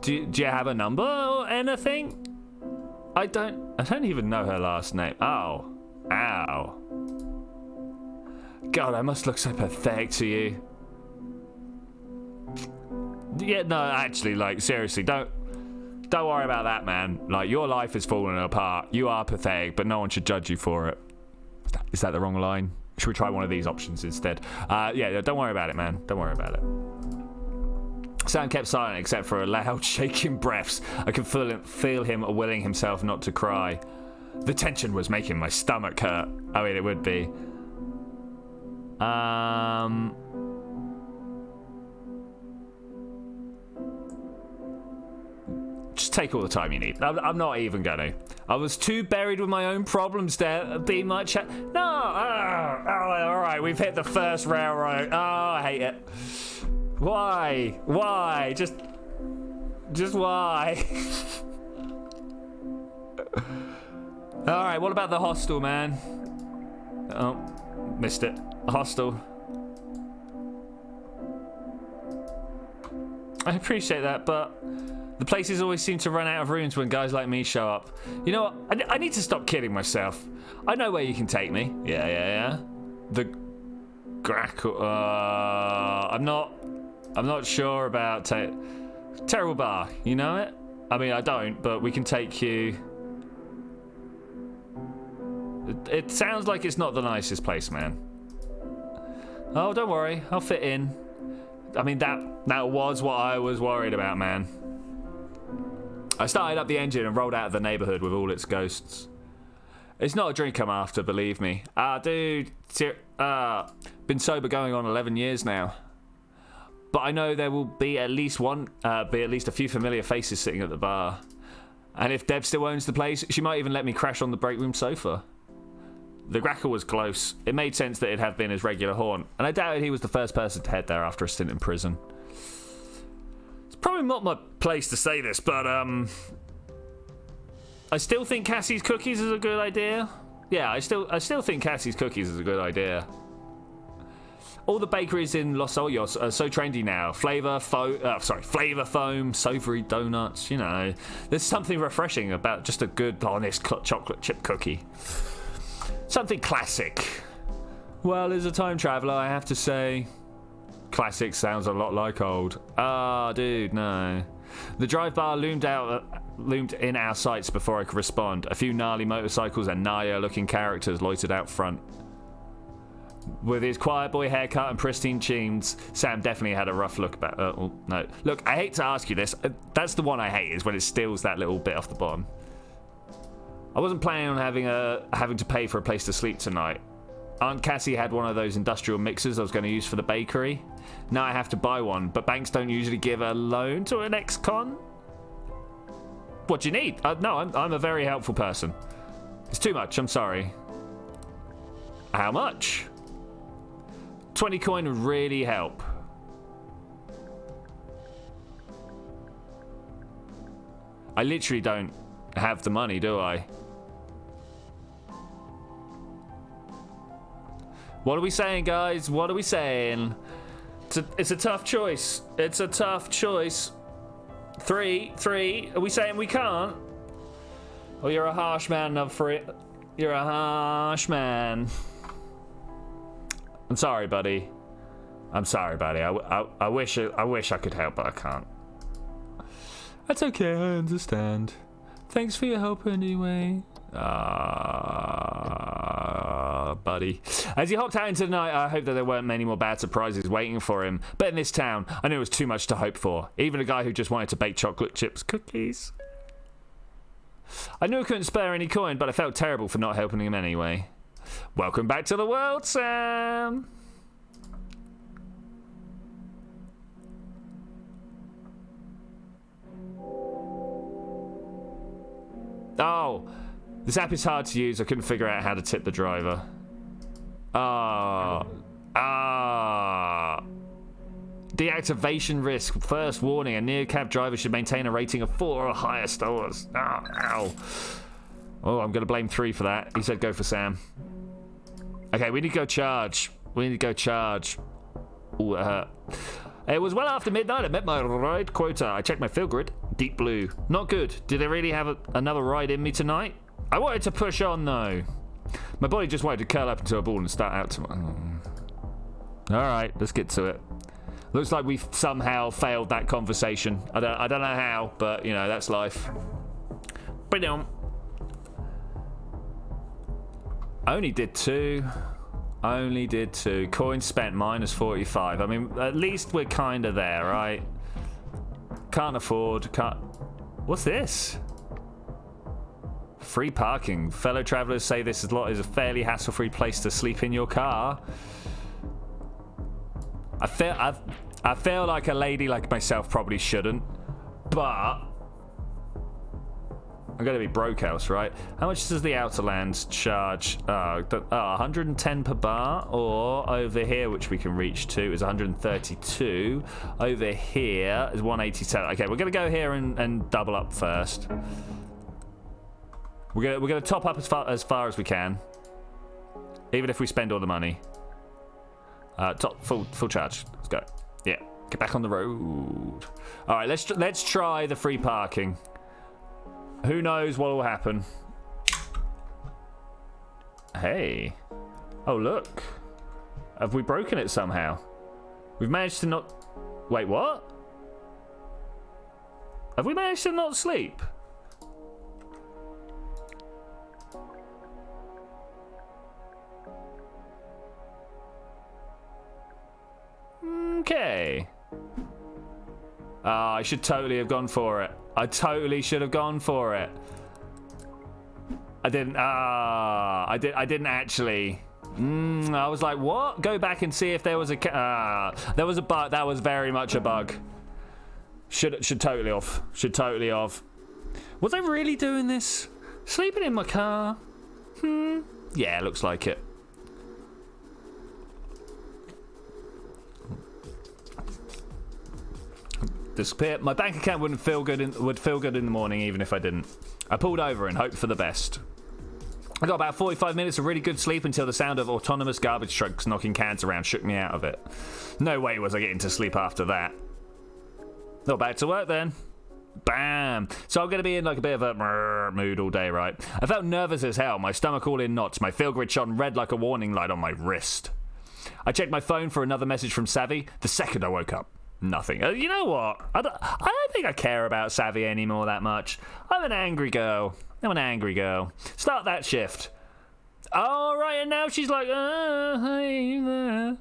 Do you have a number or anything? I don't even know her last name. Oh. Ow. God, I must look so pathetic to you. Yeah, no, actually, like, seriously, don't worry about that, man. Like, your life is falling apart. You are pathetic, but no one should judge you for it. Is that the wrong line? Should we try one of these options instead? Yeah, don't worry about it, man. Don't worry about it. Sam kept silent except for loud shaking breaths. I could feel him willing himself not to cry. The tension was making my stomach hurt. I mean, it would be. Just take all the time you need. I'm not even gonna. I was too buried with my own problems to be much. No! All right, we've hit the first railroad. Oh, I hate it. Why? Why? Just why? All right, what about the hostel, man? Oh, missed it. Hostel. I appreciate that, but the places always seem to run out of rooms when guys like me show up. You know what? I need to stop kidding myself. I know where you can take me. Yeah. The Grackle. I'm not sure about Terrible Bar. You know it? I mean, I don't, but we can take you. It sounds like it's not the nicest place, man. Oh, don't worry. I'll fit in. I mean, that was what I was worried about, man. I started up the engine and rolled out of the neighborhood with all its ghosts. It's not a drink I'm after, believe me. Dude, been sober going on 11 years now. But I know there will be at least a few familiar faces sitting at the bar. And if Deb still owns the place, she might even let me crash on the break room sofa. The Grackle was close. It made sense that it'd have been his regular haunt, and I doubted he was the first person to head there after a stint in prison. It's probably not my place to say this, but I still think Cassie's Cookies is a good idea. Yeah, I still think Cassie's Cookies is a good idea. All the bakeries in Los Ollos are so trendy now. Flavor foam, savory donuts, you know. There's something refreshing about just a good, honest chocolate chip cookie. Something classic. Well, as a time traveler, I have to say, classic sounds a lot like old. Ah, dude, no. The drive bar loomed in our sights before I could respond. A few gnarly motorcycles and Naya-looking characters loitered out front. With his quiet boy haircut and pristine jeans, Sam definitely had a rough look about. No, look, I hate to ask you this. That's the one I hate, is when it steals that little bit off the bottom. I wasn't planning on having to pay for a place to sleep tonight. Aunt Cassie had one of those industrial mixers I was going to use for the bakery. Now I have to buy one, but banks don't usually give a loan to an ex-con. What do you need? No, I'm a very helpful person. It's too much, I'm sorry. How much? 20 coin would really help. I literally don't have the money, do I? What are we saying, guys? What are we saying? It's a tough choice. It's a tough choice. Three. Are we saying we can't? Oh, you're a harsh man, enough for it. You're a harsh man. I'm sorry, buddy. I'm sorry, buddy. I wish I could help, but I can't. That's okay. I understand. Thanks for your help anyway. Buddy. As he hopped out into the night, I hoped that there weren't many more bad surprises waiting for him. But in this town, I knew it was too much to hope for. Even a guy who just wanted to bake chocolate chips cookies. I knew I couldn't spare any coin, but I felt terrible for not helping him anyway. Welcome back to the world, Sam. Oh, this app is hard to use. I couldn't figure out how to tip the driver. Deactivation risk. First warning, a NeoCab driver should maintain a rating of 4 or higher stores. Ow. Oh, I'm going to blame 3 for that. He said go for Sam. Okay, we need to go charge. Ooh, it hurt. It was well after midnight. I met my ride quota. I checked my fill grid. Deep blue. Not good. Did I really have another ride in me tonight? I wanted to push on, though. My body just wanted to curl up into a ball and start out tomorrow. Alright, let's get to it. Looks like we've somehow failed that conversation. I don't know how, but, you know, that's life. Ba-dum. Only did 2. Coins spent minus 45. I mean, at least we're kind of there, right? Can't afford. What's this? Free parking. Fellow travelers say this is a fairly hassle-free place to sleep in your car. I feel like a lady like myself probably shouldn't, but I'm going to be broke house, right? How much does the Outer Lands charge? 110 per bar, or over here, which we can reach to, is 132. Over here is 187. Okay, we're going to go here and double up first. We're going to top up as far as we can, even if we spend all the money. Full charge. Let's go. Yeah, get back on the road. All right, let's try the free parking. Who knows what will happen? Hey. Oh, look. Have we broken it somehow? We've managed to not... Wait, what? Have we managed to not sleep? Okay. I should totally have gone for it. I totally should have gone for it. I didn't. I didn't actually. I was like, what? Go back and see if there was a. There was a bug. That was very much a bug. Should totally off. Should totally off. Was I really doing this? Sleeping in my car? Yeah, looks like it. Disappear. My bank account would feel good in the morning even if I didn't. I pulled over and hoped for the best. I got about 45 minutes of really good sleep until the sound of autonomous garbage trucks knocking cans around shook me out of it. No way was I getting to sleep after that. Not back to work then. Bam. So I'm going to be in like a bit of a mood all day, right? I felt nervous as hell. My stomach all in knots. My feel grid shone red like a warning light on my wrist. I checked my phone for another message from Savvy. The second I woke up, nothing. You know what? I don't think I care about Savvy anymore that much. I'm an angry girl. Start that shift. All right, and now she's like, hey there.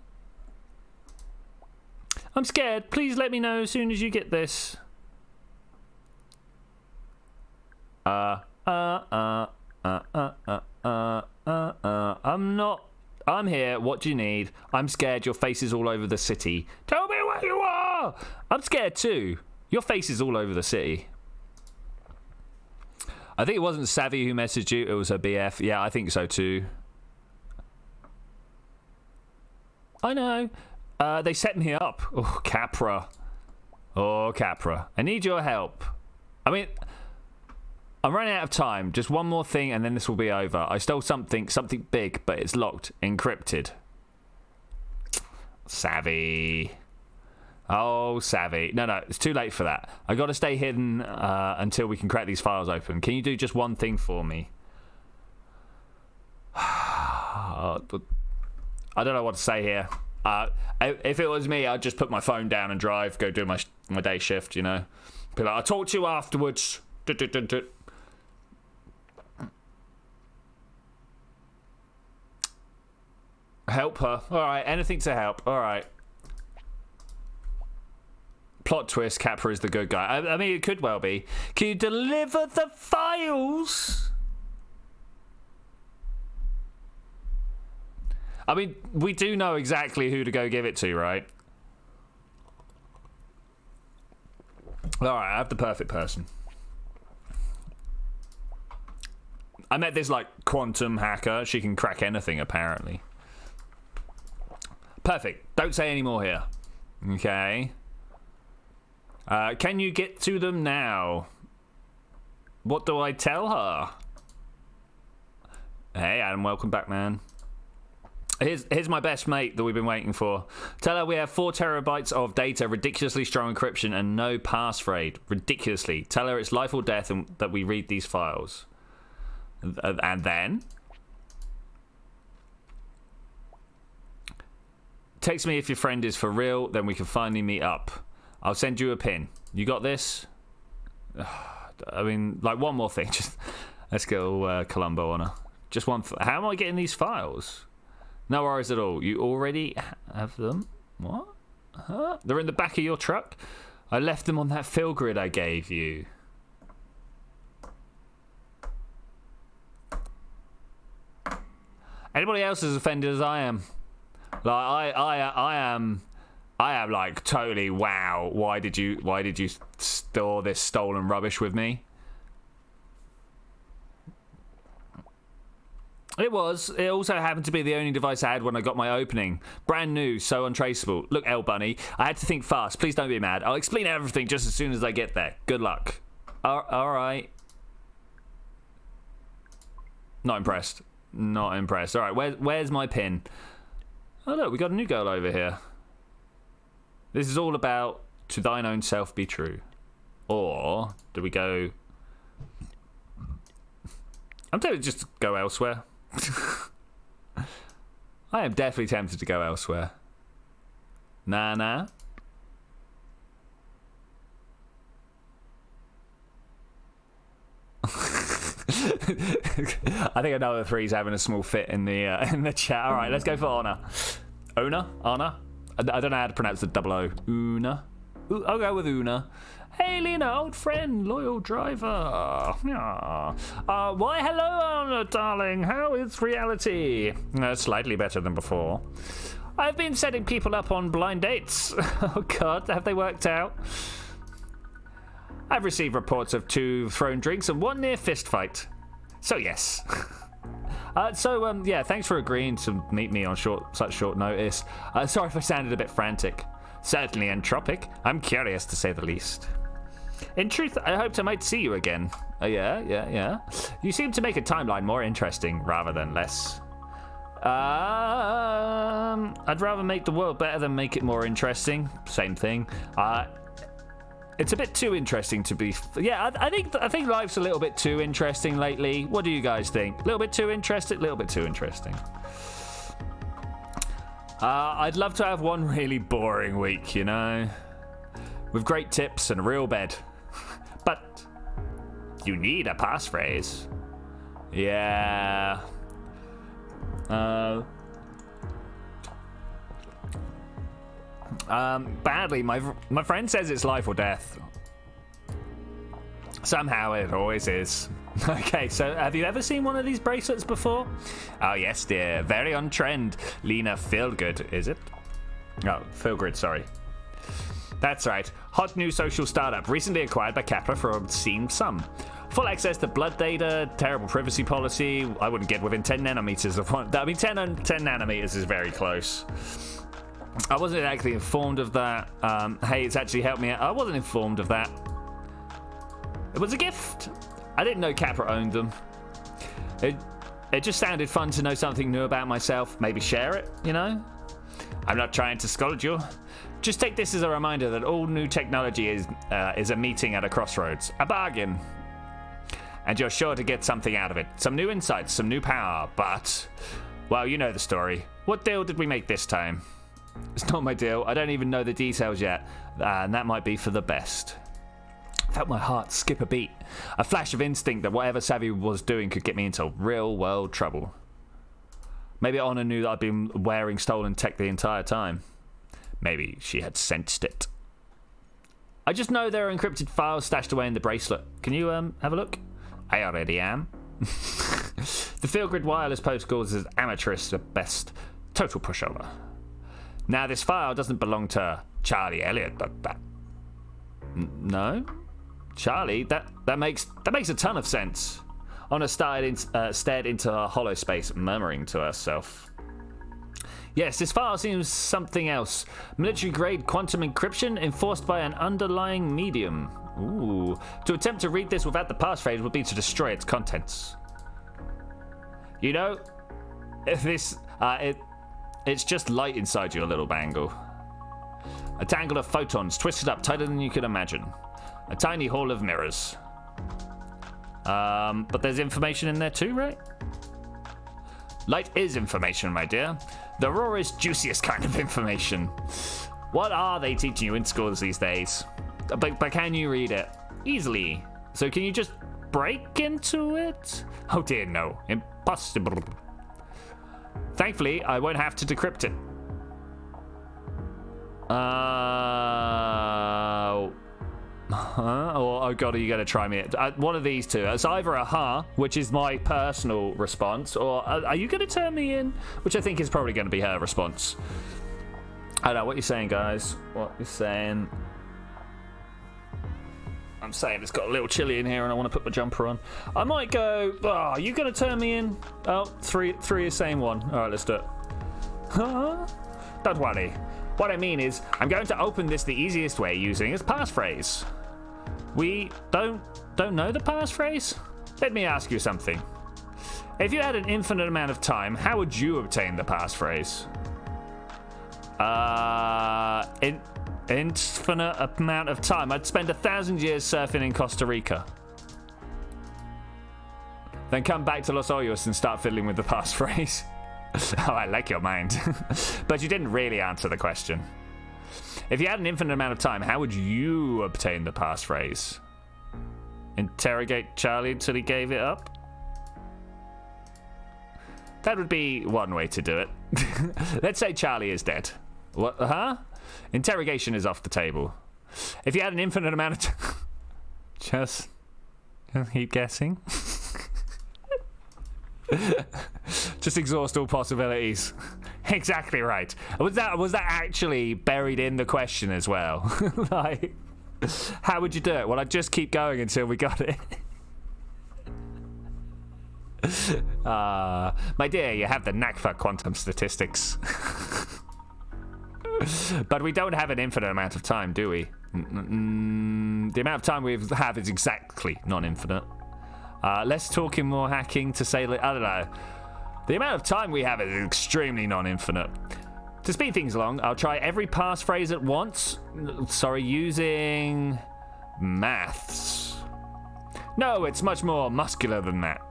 I'm scared. Please let me know as soon as you get this. I'm here. What do you need? I'm scared. Your face is all over the city. Tell me where you are. I'm scared too. Your face is all over the city. I think it wasn't Savvy who messaged you. It was her BF. Yeah, I think so too. I know. They set me up. Oh, Capra. I need your help. I mean, I'm running out of time. Just one more thing and then this will be over. I stole something big, but it's locked, encrypted. Savvy. Oh, Savvy. No, it's too late for that. I got to stay hidden until we can crack these files open. Can you do just one thing for me? I don't know what to say here. If it was me, I'd just put my phone down and drive, go do my day shift, you know. Be like, I'll talk to you afterwards. Help her. All right, anything to help. All right. Plot twist, Capra is the good guy. I mean, it could well be. Can you deliver the files? I mean, we do know exactly who to go give it to, right? All right, I have the perfect person. I met this, like, quantum hacker. She can crack anything, apparently. Perfect. Don't say any more here. Okay. Can you get to them now? What do I tell her? Hey, Adam, welcome back, man. Here's my best mate that we've been waiting for. Tell her we have 4 terabytes of data, ridiculously strong encryption, and no passphrase. Ridiculously. Tell her it's life or death and that we read these files. And then? Text me if your friend is for real, then we can finally meet up. I'll send you a pin. You got this? I mean, like, one more thing. Just let's go Columbo on her. Just one. How am I getting these files? No worries at all. You already have them? What? Huh? They're in the back of your truck? I left them on that fill grid I gave you. Anybody else as offended as I am? Like I am like totally wow. Why did you store this stolen rubbish with me? It also happened to be the only device I had when I got my opening. Brand new, so untraceable. Look, L Bunny, I had to think fast. Please don't be mad. I'll explain everything just as soon as I get there. Good luck. All right. Not impressed. All right, where's my pin? Oh look, we got a new girl over here. This is all about to thine own self be true. Or do we go? I'm tempted just to go elsewhere. I am definitely tempted to go elsewhere. Nah. I think another 3's having a small fit in the chat. All right, let's go for Honor. Honor. I don't know how to pronounce the double O. Una. I'll go with Una. Hey, Lena, old friend, loyal driver. Why, hello, Honor, darling. How is reality? Slightly better than before. I've been setting people up on blind dates. Oh, God, have they worked out? I've received reports of 2 thrown drinks and 1 near fist fight. So, yes. Yeah, thanks for agreeing to meet me on such short notice. Sorry if I sounded a bit frantic. Certainly entropic. I'm curious, to say the least. In truth, I hoped I might see you again. Yeah. You seem to make a timeline more interesting rather than less. I'd rather make the world better than make it more interesting. Same thing. It's a bit too interesting to be... Yeah, I think life's a little bit too interesting lately. What do you guys think? A little bit too interesting? A little bit too interesting. I'd love to have one really boring week, you know? With great tips and a real bed. But you need a passphrase. Yeah. Badly, my friend says it's life or death. Somehow it always is. Okay, so have you ever seen one of these bracelets before? Oh yes, dear. Very on trend. Lena Feelgood, is it? Oh, Feelgood, sorry. That's right. Hot new social startup, recently acquired by Kepler for an obscene sum. Full access to blood data, terrible privacy policy. I wouldn't get within 10 nanometers of one. I mean, 10 nanometers is very close. I wasn't actually informed of that. Hey, it's actually helped me out. I wasn't informed of that. It was a gift. I didn't know Capra owned them. It just sounded fun to know something new about myself. Maybe share it, you know? I'm not trying to scold you. Just take this as a reminder that all new technology is a meeting at a crossroads. A bargain. And you're sure to get something out of it. Some new insights, some new power, but... Well, you know the story. What deal did we make this time? It's not my deal. I don't even know the details yet. And that might be for the best. Felt my heart skip a beat. A flash of instinct that whatever Savvy was doing could get me into real-world trouble. Maybe Honor knew that I'd been wearing stolen tech the entire time. Maybe she had sensed it. I just know there are encrypted files stashed away in the bracelet. Can you have a look? I already am. The Feelgrid wireless protocols is amateurish at best. Total pushover. Now this file doesn't belong to Charlie Elliott, but no? Charlie? That makes a ton of sense. Honor stared into her hollow space, murmuring to herself. Yes, this file seems something else. Military-grade quantum encryption enforced by an underlying medium. Ooh. To attempt to read this without the passphrase would be to destroy its contents. You know, this it's just light inside your little bangle. A tangle of photons twisted up tighter than you could imagine. A tiny hall of mirrors. But there's information in there too, right? Light is information, my dear. The rawest, juiciest kind of information. What are they teaching you in schools these days? But can you read it? Easily. So can you just break into it? Oh dear, no. Impossible. Thankfully, I won't have to decrypt it. Oh god, are you going to try me? One of these two. It's either a which is my personal response, or are you going to turn me in? Which I think is probably going to be her response. I don't know. What you're saying, guys? What you're saying? I'm saying it's got a little chilly in here and I want to put my jumper on. I might go, are you going to turn me in? Oh, three is saying one. All right, let's do it. Don't worry. What I mean is, I'm going to open this the easiest way using its passphrase. We don't know the passphrase? Let me ask you something. If you had an infinite amount of time, how would you obtain the passphrase? Infinite amount of time. I'd spend 1,000 years surfing in Costa Rica. Then come back to Los Hoyos and start fiddling with the passphrase. Oh, I like your mind. But you didn't really answer the question. If you had an infinite amount of time, how would you obtain the passphrase? Interrogate Charlie until he gave it up? That would be one way to do it. Let's say Charlie is dead. What? Interrogation is off the table. If you had an infinite amount of time... Just keep guessing. Just exhaust all possibilities. Exactly right. Was that actually buried in the question as well? Like, how would you do it? Well, I'd just keep going until we got it. My dear, you have the knack for quantum statistics. But we don't have an infinite amount of time, do we? The amount of time we have is exactly non-infinite. Less talking, more hacking to say, I don't know. The amount of time we have is extremely non-infinite. To speed things along, I'll try every passphrase at once. Sorry, using Maths. No, it's much more muscular than that.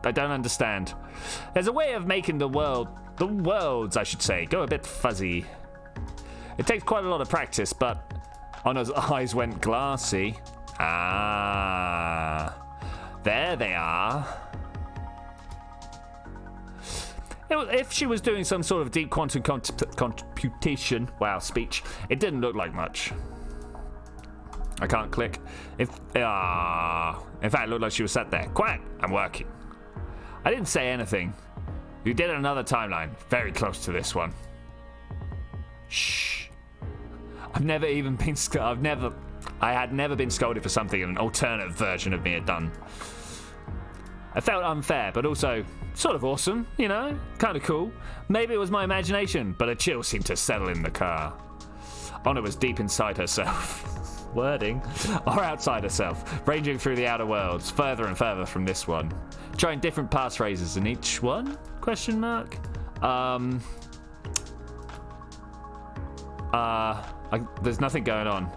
I don't understand. There's a way of making the worlds, I should say, go a bit fuzzy. It takes quite a lot of practice, but Anna's eyes went glassy. Ah, there they are. If she was doing some sort of deep quantum computation, wow, speech, it didn't look like much. I can't click. In fact, it looked like she was sat there. Quiet, I'm working. I didn't say anything. You did another timeline, very close to this one. Shh. I had never been scolded for something an alternate version of me had done. I felt unfair, but also sort of awesome, you know? Kind of cool. Maybe it was my imagination, but a chill seemed to settle in the car. Anna was deep inside herself. Wording. Or outside herself, ranging through the outer worlds, further and further from this one. Trying different passphrases in each one? Question mark? There's nothing going on.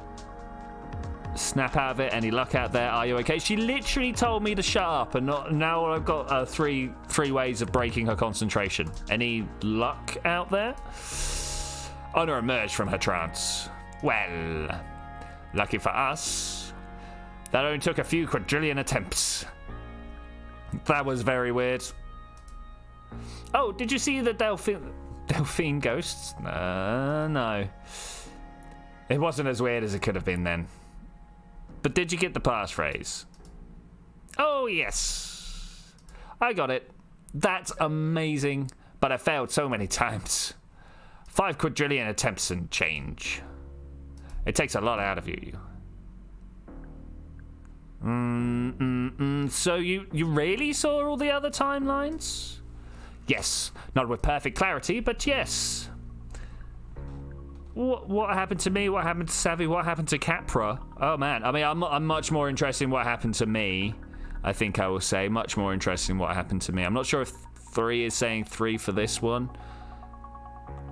Snap out of it. Any luck out there? Are you okay? She literally told me to shut up, and now I've got three ways of breaking her concentration. Any luck out there? Anna emerged from her trance. Well, lucky for us, that only took a few quadrillion attempts. That was very weird. Oh, did you see the Delphine ghosts? No. It wasn't as weird as it could have been then. But did you get the passphrase? Oh, yes. I got it. That's amazing. But I failed so many times. 5 quadrillion attempts and change. It takes a lot out of you. So you really saw all the other timelines? Yes. Not with perfect clarity, but yes. What happened to me? What happened to Savvy? What happened to Capra? Oh man, I mean, I'm much more interested in what happened to me. I think I will say much more interested in what happened to me. I'm not sure if 3 is saying 3 for this one.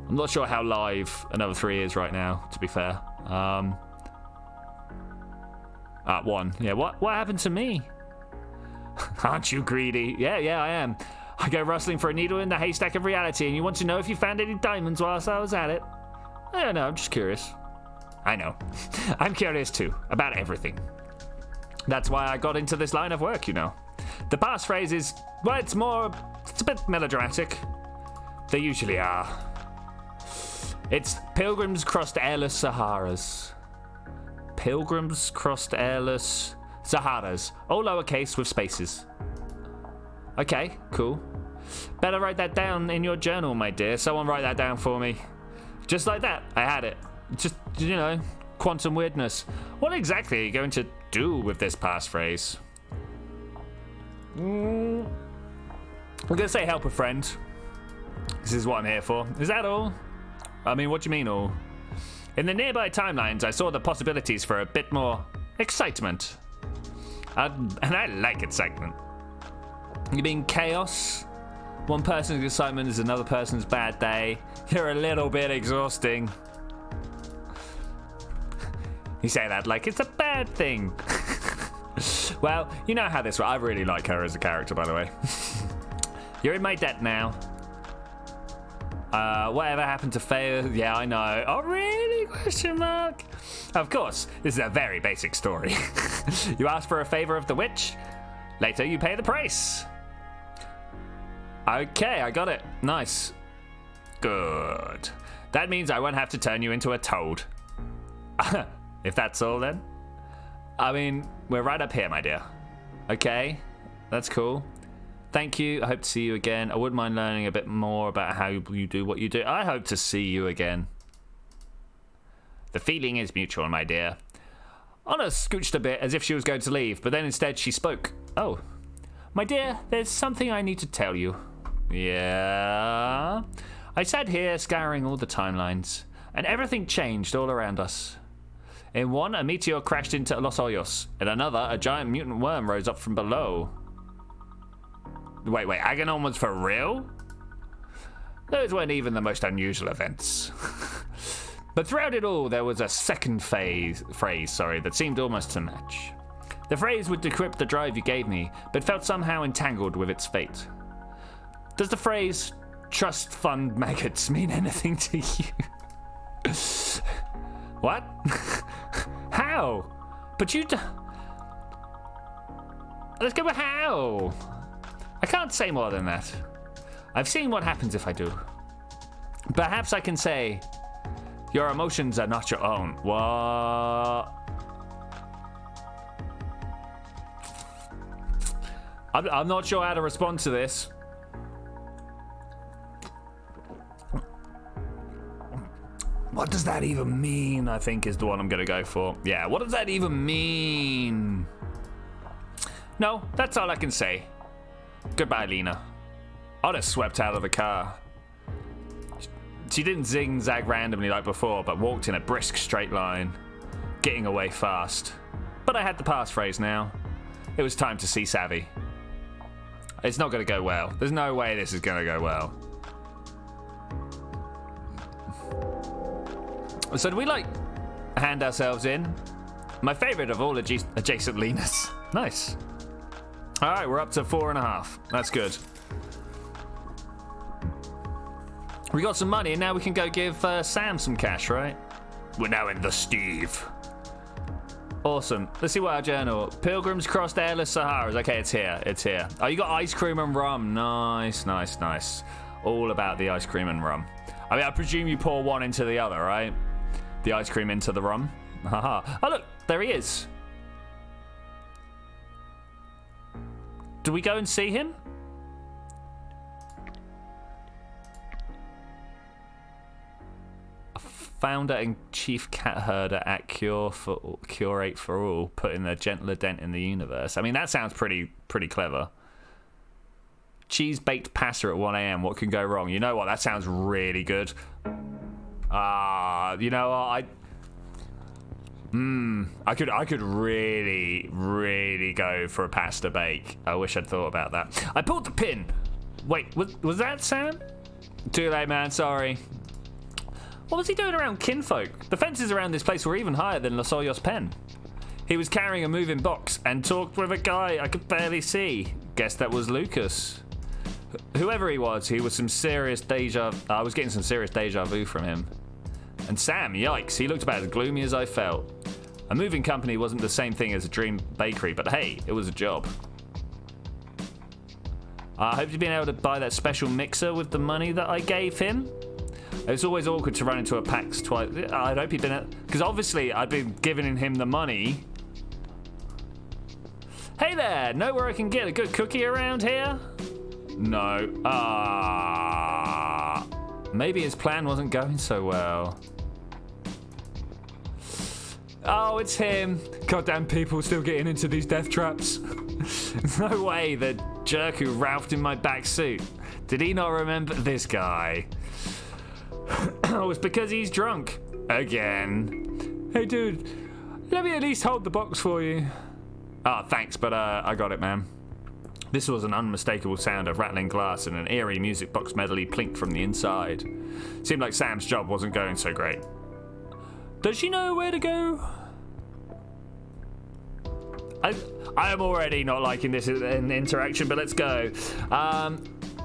I'm not sure how live another 3 is right now, to be fair. 1. Yeah, what happened to me? Aren't you greedy? Yeah, I am. I go rustling for a needle in the haystack of reality, and you want to know if you found any diamonds whilst I was at it? I don't know, I'm just curious. I know. I'm curious too, about everything. That's why I got into this line of work, you know. The passphrase is, well, it's a bit melodramatic. They usually are. It's Pilgrims crossed airless Saharas. Pilgrims crossed airless Saharas. All lowercase with spaces. Okay, cool. Better write that down in your journal, my dear. Someone write that down for me. Just like that, I had it. Just, you know, quantum weirdness. What exactly are you going to do with this passphrase? I'm going to say help a friend. This is what I'm here for. Is that all? I mean, what do you mean all? In the nearby timelines, I saw the possibilities for a bit more excitement. And I like excitement. You mean chaos? One person's excitement is another person's bad day. You're a little bit exhausting. You say that like it's a bad thing. Well, you know how this works. I really like her as a character, by the way. You're in my debt now. Whatever happened to Faye? Yeah, I know. Oh, really? Question mark. Of course, this is a very basic story. You ask for a favor of the witch. Later, you pay the price. Okay, I got it. Nice. Good. That means I won't have to turn you into a toad. If that's all, then. I mean, we're right up here, my dear. Okay, that's cool. Thank you. I hope to see you again. I wouldn't mind learning a bit more about how you do what you do. I hope to see you again. The feeling is mutual, my dear. Anna scooched a bit as if she was going to leave, but then instead she spoke. Oh. My dear, there's something I need to tell you. Yeah? I sat here scouring all the timelines, and everything changed all around us. In one, a meteor crashed into Los Hoyos. In another, a giant mutant worm rose up from below. Wait, Agonon was for real? Those weren't even the most unusual events. But throughout it all, there was a second phrase that seemed almost to match. The phrase would decrypt the drive you gave me, but felt somehow entangled with its fate. Does the phrase, trust fund maggots, mean anything to you? What? How? But you... Let's go with how. I can't say more than that. I've seen what happens if I do. Perhaps I can say, your emotions are not your own. What? I'm not sure how to respond to this. What does that even mean? I think is the one I'm going to go for. Yeah, what does that even mean? No, that's all I can say. Goodbye, Lena. I'd have swept out of the car. She didn't zig-zag randomly like before, but walked in a brisk straight line, getting away fast. But I had the passphrase now. It was time to see Savvy. It's not going to go well. There's no way this is going to go well. So do we, like, hand ourselves in? My favorite of all adjacent Lenas. Nice. All right, we're up to 4.5. That's good. We got some money, and now we can go give Sam some cash, right? We're now in the Steve. Awesome. Let's see what our journal. Pilgrims crossed airless Saharas. Okay, it's here. It's here. Oh, you got ice cream and rum. Nice, nice, nice. All about the ice cream and rum. I mean, I presume you pour one into the other, right? The ice cream into the rum. Haha. Oh, look. There he is. Do we go and see him? Founder and chief cat herder at Curate for All, putting a gentler dent in the universe. I mean, that sounds pretty clever. Cheese-baked pasta at 1 a.m. What can go wrong? You know what? That sounds really good. You know what? I could really go for a pasta bake. I wish I'd thought about that. I pulled the pin. Wait, was that Sam? Too late, man. Sorry. What was he doing around kinfolk? The fences around this place were even higher than Losoyos Pen. He was carrying a moving box and talked with a guy I could barely see. Guess that was Lucas. Whoever he was some serious I was getting some serious deja vu from him. And Sam, yikes, he looked about as gloomy as I felt. A moving company wasn't the same thing as a dream bakery, but hey, it was a job. I hope you've been able to buy that special mixer with the money that I gave him. It's always awkward to run into a PAX twice. I hope you've been... Because obviously I've been giving him the money. Hey there, know where I can get a good cookie around here? No. Maybe his plan wasn't going so well. Oh, it's him. Goddamn people still getting into these death traps. No way, the jerk who ralphed in my back suit. Did he not remember this guy? Oh, it's because he's drunk. Again. Hey, dude, let me at least hold the box for you. Ah, thanks, but I got it, man. This was an unmistakable sound of rattling glass and an eerie music box medley plinked from the inside. Seemed like Sam's job wasn't going so great. Does she know where to go? I am already not liking this interaction, but let's go.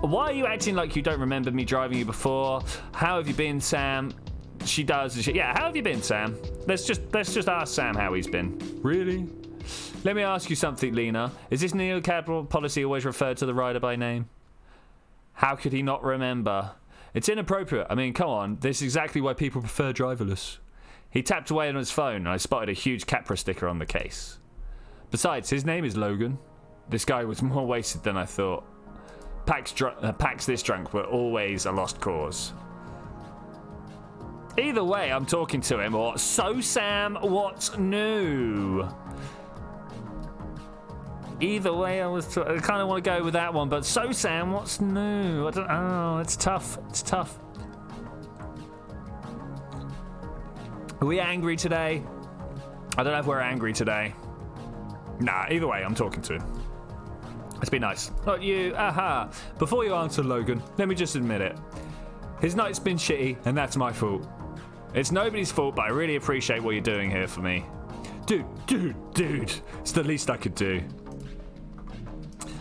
Why are you acting like you don't remember me driving you before? How have you been, Sam? She does. Yeah, how have you been, Sam? Let's just ask Sam how he's been. Really? Let me ask you something, Lena. Is this NeoCab policy always referred to the rider by name? How could he not remember? It's inappropriate. I mean, come on. This is exactly why people prefer driverless. He tapped away on his phone, and I spotted a huge Capra sticker on the case. Besides, his name is Logan. This guy was more wasted than I thought. PAX this drunk were always a lost cause. Either way, I'm talking to him, or so Sam, what's new? Either way, I kind of want to go with that one, but so Sam, what's new? I don't know. It's tough. It's tough. Are we angry today? I don't know if we're angry today. Nah, either way, I'm talking to him. Let's be nice. Not you. Aha. Before you answer, Logan, let me just admit it. His night's been shitty, and that's my fault. It's nobody's fault, but I really appreciate what you're doing here for me. Dude. It's the least I could do.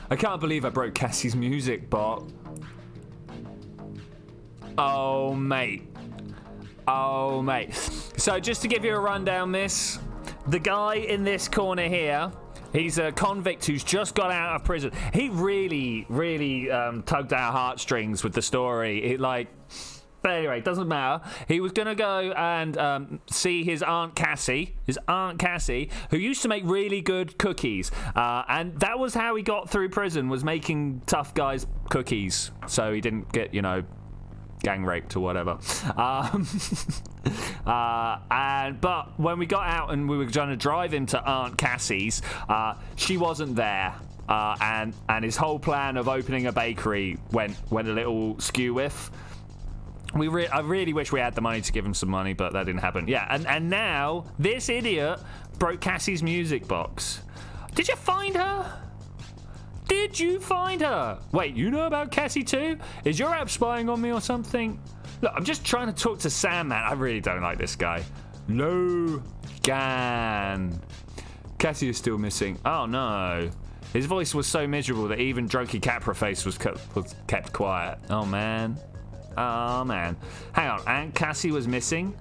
I can't believe I broke Cassie's music box. Oh, mate. So just to give you a rundown, miss, the guy in this corner here, he's a convict who's just got out of prison. He really tugged our heartstrings with the story. But anyway, it doesn't matter. He was going to go and see his Aunt Cassie, who used to make really good cookies. And that was how he got through prison, was making tough guys cookies. So he didn't get, gang raped or whatever. But when we got out and we were going to drive him to Aunt Cassie's, she wasn't there. And his whole plan of opening a bakery went a little skew with. I really wish we had the money to give him some money, but that didn't happen. Yeah, and now this idiot broke Cassie's music box. Did you find her? Wait, you know about Cassie too? Is your app spying on me or something? Look, I'm just trying to talk to Sam, man. I really don't like this guy. Logan. Cassie is still missing. Oh no. His voice was so miserable that even Drunky Capraface was kept quiet. Oh man. Hang on, Aunt Cassie was missing?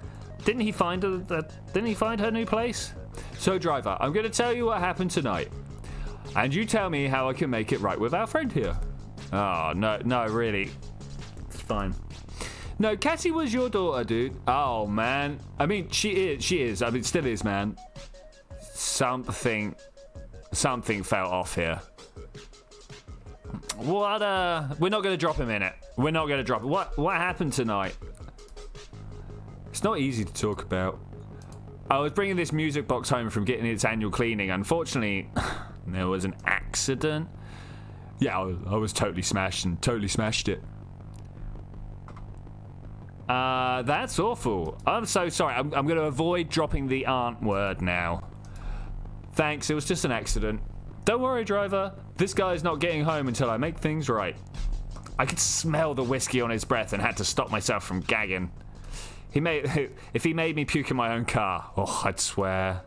Didn't he find her new place? So driver, I'm going to tell you what happened tonight. And you tell me how I can make it right with our friend here. Oh, no, really. It's fine. No, Cassie was your daughter, dude. Oh, man. I mean, she is. I mean, still is, man. Something fell off here. What, we're not going to drop him in it. We're not going to drop it. What happened tonight? It's not easy to talk about. I was bringing this music box home from getting its annual cleaning. Unfortunately, there was an accident. Yeah, I was totally smashed it. That's awful. I'm so sorry. I'm going to avoid dropping the aunt word now. Thanks, it was just an accident. Don't worry, driver. This guy's not getting home until I make things right. I could smell the whiskey on his breath and had to stop myself from gagging. If he made me puke in my own car, I'd swear.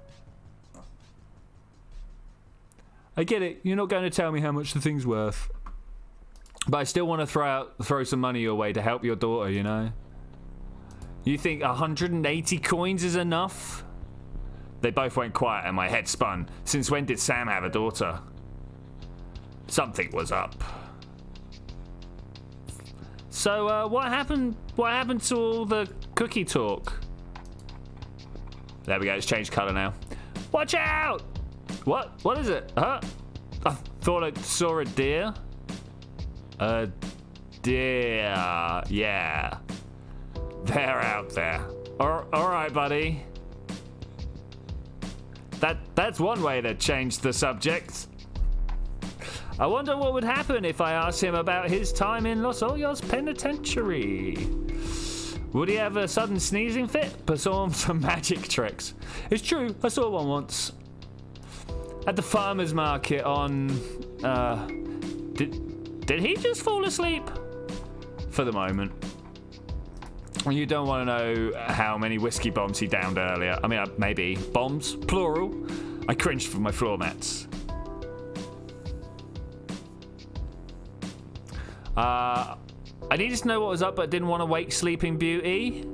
I get it. You're not going to tell me how much the thing's worth. But I still want to throw some money your way to help your daughter, you know? You think 180 coins is enough? They both went quiet and my head spun. Since when did Sam have a daughter? Something was up. So, what happened to all the cookie talk? There we go, it's changed colour now. Watch out! What is it? Huh? I thought I saw a deer. A deer, yeah. They're out there. Alright, buddy. That's one way to change the subject. I wonder what would happen if I asked him about his time in Los Hoyos Penitentiary. Would he have a sudden sneezing fit? Perform some magic tricks? It's true, I saw one once. At the farmer's market on... Did he just fall asleep? For the moment. You don't want to know how many whiskey bombs he downed earlier. I mean, maybe. Bombs? Plural? I cringed for my floor mats. I needed to know what was up, but didn't want to wake Sleeping Beauty.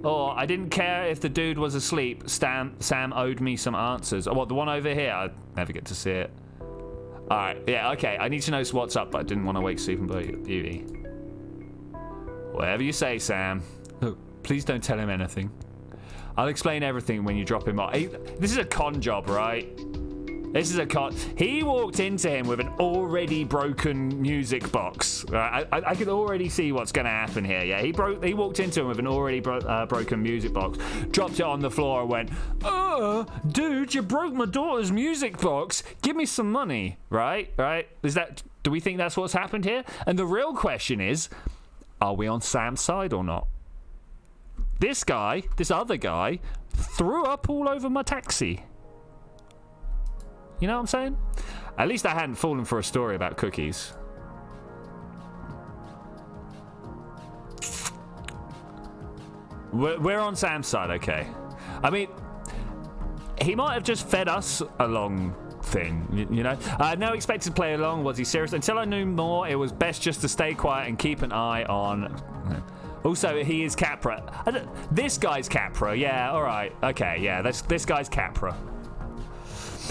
Or I didn't care if the dude was asleep. Sam owed me some answers. Oh, what, the one over here? I never get to see it. Alright, yeah, okay. I need to know what's up, but I didn't want to wake Sleeping Beauty. Whatever you say, Sam. Look, please don't tell him anything. I'll explain everything when you drop him off. This is a con job, right? This is a con. He walked into him with an already broken music box. I could already see what's going to happen here. Yeah, he walked into him with an already broken music box, dropped it on the floor, and went, dude, you broke my daughter's music box. Give me some money, right? Do we think that's what's happened here? And the real question is, are we on Sam's side or not? This other guy, threw up all over my taxi. You know what I'm saying? At least I hadn't fallen for a story about cookies. We're on Sam's side, okay. I mean, he might have just fed us a long thing, you know? No expected to play along. Was he serious? Until I knew more, it was best just to stay quiet and keep an eye on... Also, he is Capra. This guy's Capra. Yeah, all right. Okay, yeah, this guy's Capra.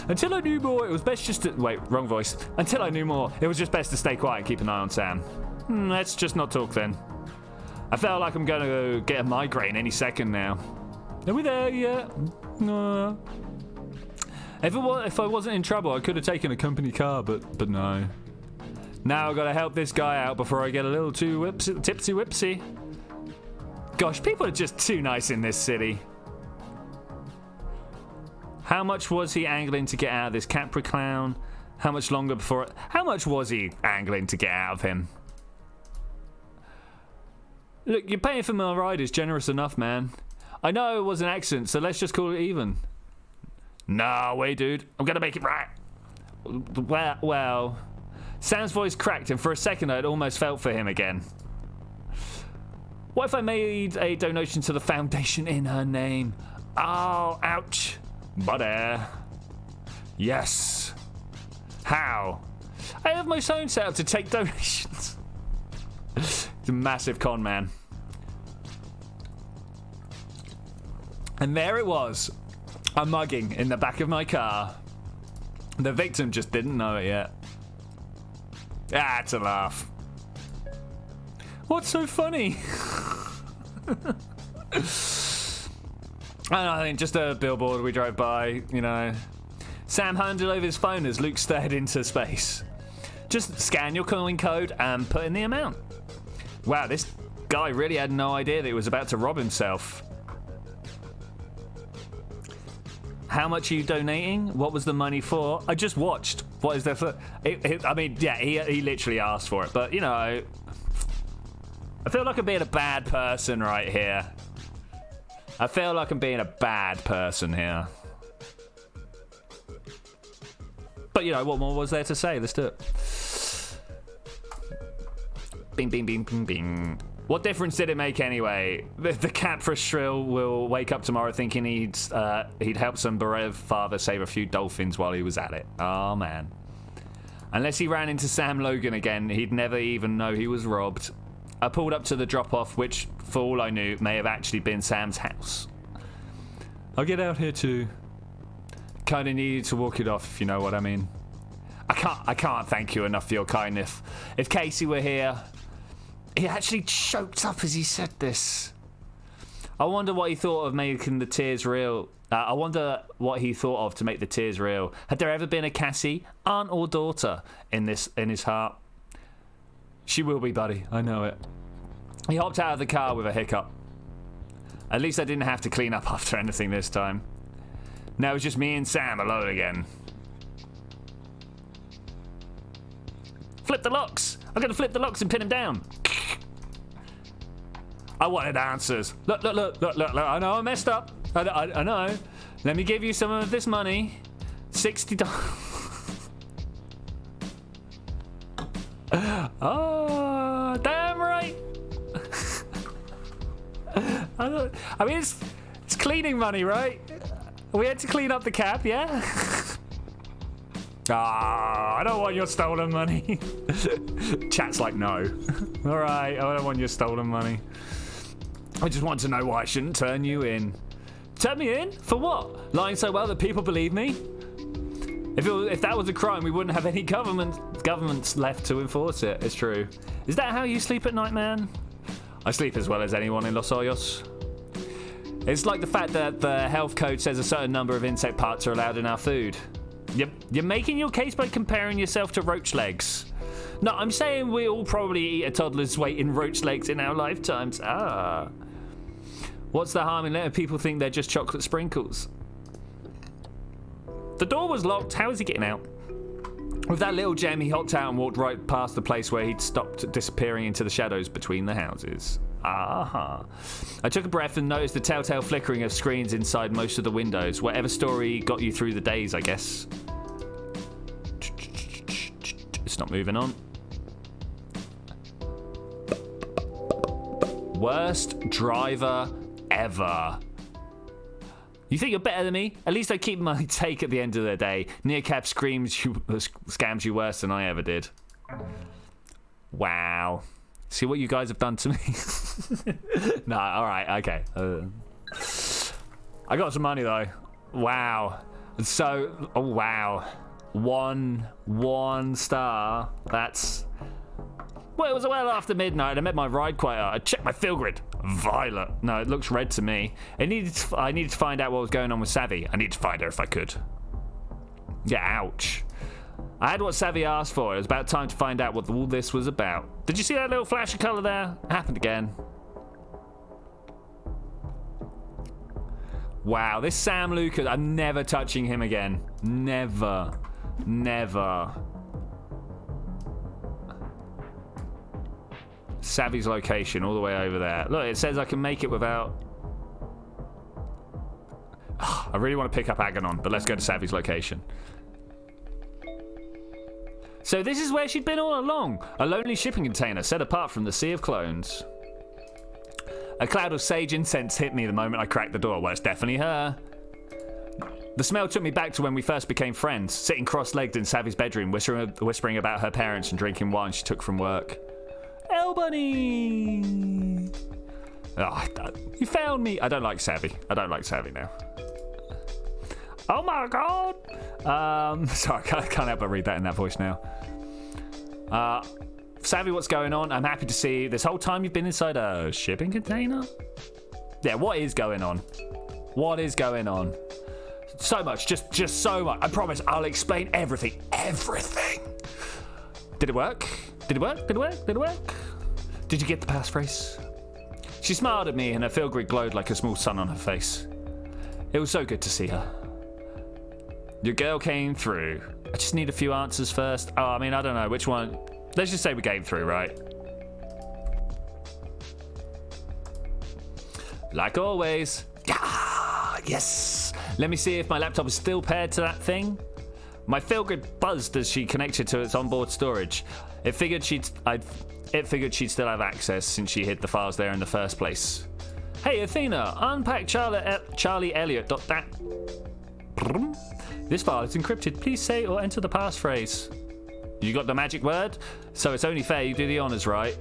Until I knew more, it was best just to... Wait, wrong voice. Until I knew more, it was just best to stay quiet and keep an eye on Sam. Let's just not talk then. I felt like I'm going to get a migraine any second now. Are we there yet? No. If I wasn't in trouble, I could have taken a company car, but no. Now I've got to help this guy out before I get a little too tipsy-whipsy. Gosh, people are just too nice in this city. How much was he angling to get out of this Capra clown? How much longer before... How much was he angling to get out of him? Look, you're paying for my ride is generous enough, man. I know it was an accident, so let's just call it even. No way, dude. I'm gonna make it right. Well... Sam's voice cracked, and for a second I'd almost felt for him again. What if I made a donation to the foundation in her name? Oh, ouch. Buddy. Yes. How? I have my phone set up to take donations. It's a massive con man. And there it was. A mugging in the back of my car. The victim just didn't know it yet. Ah, it's a laugh. What's so funny? I think just a billboard we drove by, you know. Sam handed over his phone as Luke stared into space. Just scan your coin code and put in the amount. Wow, this guy really had no idea that he was about to rob himself. How much are you donating? What was the money for? I just watched. What is there for? I mean, yeah, he literally asked for it. But, you know, I feel like I'm being a bad person right here. I feel like I'm being a bad person here. But, you know, what more was there to say? Let's do it. Bing, bing, bing, bing, bing. What difference did it make anyway? The Capra shrill will wake up tomorrow thinking he'd help some bereaved father save a few dolphins while he was at it. Oh, man. Unless he ran into Sam Logan again, he'd never even know he was robbed. I pulled up to the drop-off, which, for all I knew, may have actually been Sam's house. I'll get out here too. Kinda needed to walk it off, if you know what I mean. I can't thank you enough for your kindness. If Casey were here... He actually choked up as he said this. I wonder what he thought of making the tears real. I wonder what he thought of to make the tears real. Had there ever been a Cassie, aunt or daughter, in his heart? She will be, buddy. I know it. He hopped out of the car with a hiccup. At least I didn't have to clean up after anything this time. Now it was just me and Sam alone again. Flip the locks! I'm gonna flip the locks and pin him down. I wanted answers. Look. I know I messed up. I know. Let me give you some of this money. $60. Oh, damn right. I mean, it's cleaning money, right? We had to clean up the cab, yeah? Ah, I don't want your stolen money. Chat's like, no. All right, I don't want your stolen money. I just want to know why I shouldn't turn you in. Turn me in? For what? Lying so well that people believe me? If that was a crime, we wouldn't have any governments left to enforce it. It's true. Is that how you sleep at night, man? I sleep as well as anyone in Los Hoyos. It's like the fact that the health code says a certain number of insect parts are allowed in our food. You're making your case by comparing yourself to roach legs. No, I'm saying we all probably eat a toddler's weight in roach legs in our lifetimes. Ah. What's the harm in letting people think they're just chocolate sprinkles? The door was locked. How is he getting out? With that little gem, he hopped out and walked right past the place where he'd stopped disappearing into the shadows between the houses. Aha. I took a breath and noticed the telltale flickering of screens inside most of the windows. Whatever story got you through the days, I guess. It's not moving on. Worst driver ever. You think you're better than me? At least I keep my take at the end of the day. NeoCab scams you worse than I ever did. Wow. See what you guys have done to me? No, alright, okay. I got some money though. Wow. So, oh wow. One star. That's... Well, it was well after midnight. I met my ride quite out. I checked my field grid. Violet. No, it looks red to me. I needed to find out what was going on with Savvy. I need to find her if I could. Yeah, ouch. I had what Savvy asked for. It was about time to find out what all this was about. Did you see that little flash of colour there? Happened again. Wow, this Sam Lucas, I'm never touching him again. Never. Never. Savvy's location, all the way over there. Look, it says I can make it without... I really want to pick up Agonon, but let's go to Savvy's location. So this is where she'd been all along. A lonely shipping container set apart from the sea of clones. A cloud of sage incense hit me the moment I cracked the door. Well, it's definitely her. The smell took me back to when we first became friends, sitting cross-legged in Savvy's bedroom, whispering about her parents and drinking wine she took from work. El Bunny! Oh, you found me. I don't like Savvy. I don't like Savvy now. Oh my god! Sorry, I can't help but read that in that voice now. Savvy, what's going on? I'm happy to see you. This whole time you've been inside a shipping container? Yeah, what is going on? What is going on? So much, just so much. I promise I'll explain everything. Everything! Did it work? Did it work? Did it work? Did it work? Did you get the passphrase? She smiled at me and her field grid glowed like a small sun on her face. It was so good to see her. Your girl came through. I just need a few answers first. Oh, I mean, I don't know. Which one? Let's just say we came through, right? Like always. Yeah, yes. Let me see if my laptop is still paired to that thing. My field grid buzzed as she connected to its onboard storage. It figured she'd still have access since she hid the files there in the first place. Hey Athena, unpack Charlie Elliott. This file is encrypted. Please say or enter the passphrase. You got the magic word? So it's only fair you do the honors, right?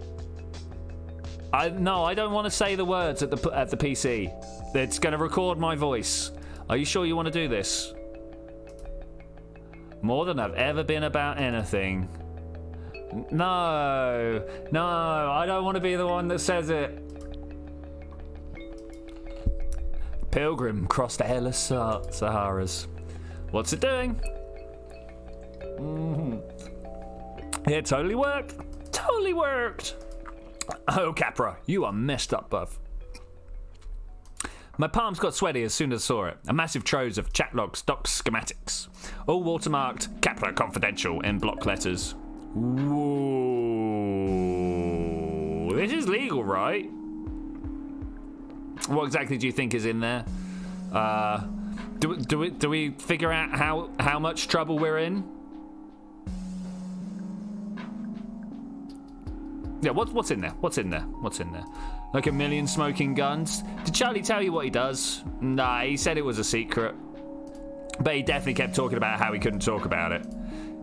No, I don't want to say the words at the PC. It's going to record my voice. Are you sure you want to do this? More than I've ever been about anything. No, I don't want to be the one that says it. Pilgrim crossed the airless Saharas. What's it doing? It totally worked. Totally worked. Oh, Capra, you are messed up, buff. My palms got sweaty as soon as I saw it. A massive trove of chat logs, docs, schematics. All watermarked Capra Confidential in block letters. Whoa. This is legal, right? What exactly do you think is in there? Do we figure out how much trouble we're in? Yeah, what's in there? What's in there? What's in there? Like a million smoking guns? Did Charlie tell you what he does? Nah, he said it was a secret. But he definitely kept talking about how he couldn't talk about it.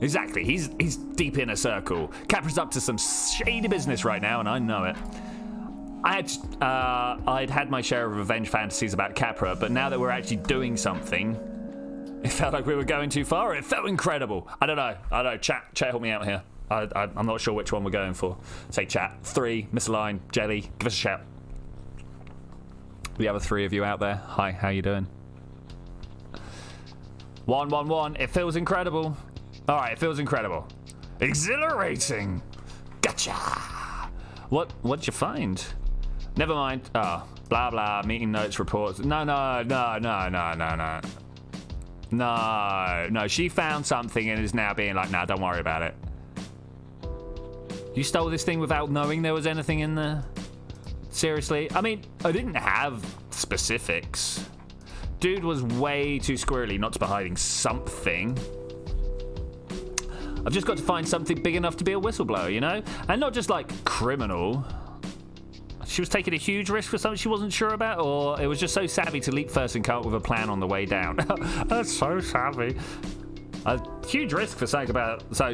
Exactly, he's deep in a circle. Capra's up to some shady business right now, and I know it. I'd had my share of revenge fantasies about Capra, but now that we're actually doing something, it felt like we were going too far. It felt incredible. I don't know. Chat, help me out here. I'm not sure which one we're going for. Say chat. 3, Misaligned, Jelly, give us a shout. The other 3 of you out there, hi, how you doing? 111, it feels incredible. All right, it feels incredible. Exhilarating. Gotcha. What'd you find? Never mind. Oh, blah, blah, meeting notes, reports. No. No, she found something and is now being like, nah, don't worry about it. You stole this thing without knowing there was anything in there? Seriously? I mean, I didn't have specifics. Dude was way too squirrely not to be hiding something. I've just got to find something big enough to be a whistleblower, you know? And not just like criminal. she was taking a huge risk for something she wasn't sure about, or it was just so savvy to leap first and come up with a plan on the way down? That's so savvy. A huge risk for something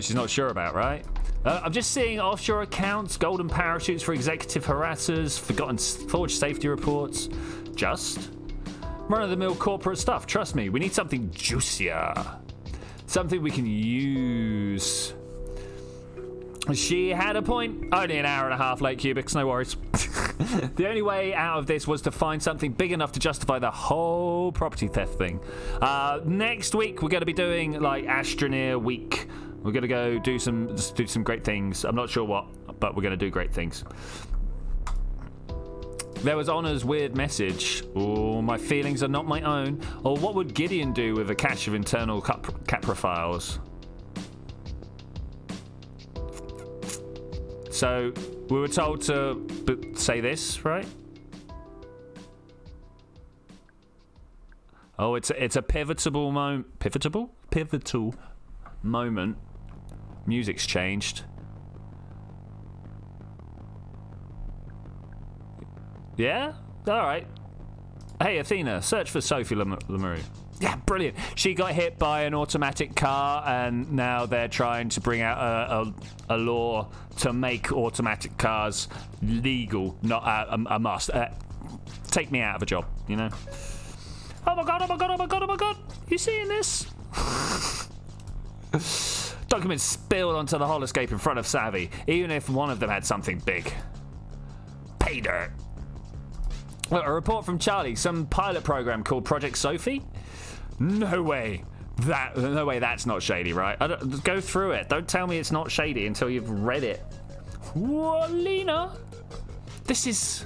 she's not sure about, right? I'm just seeing offshore accounts, golden parachutes for executive harassers, forgotten forged safety reports. Just run-of-the-mill corporate stuff. Trust me, we need something juicier. Something we can use. She had a point. Only an hour and a half late, Cubics, no worries. The only way out of this was to find something big enough to justify the whole property theft thing. Next week, we're going to be doing, like, Astroneer Week. We're going to go do some great things. I'm not sure what, but we're going to do great things. There was Honor's weird message. Oh, my feelings are not my own. Or what would Gideon do with a cache of internal Capra files? So, we were told to say this, right? Oh, it's a pivotal moment. Music's changed. Yeah? Alright. Hey, Athena, search for Sophie Lemery. Yeah, brilliant. She got hit by an automatic car, and now they're trying to bring out a law to make automatic cars legal, not a must. Take me out of a job, you know? Oh my god, oh my god, oh my god, oh my god. You seeing this? Documents spilled onto the holoscape in front of Savvy, even if one of them had something big. Pay dirt. Look, a report from Charlie, some pilot program called Project Sophie? No way. That's not shady, right? Go through it. Don't tell me it's not shady until you've read it. Whoa, Lena. This is...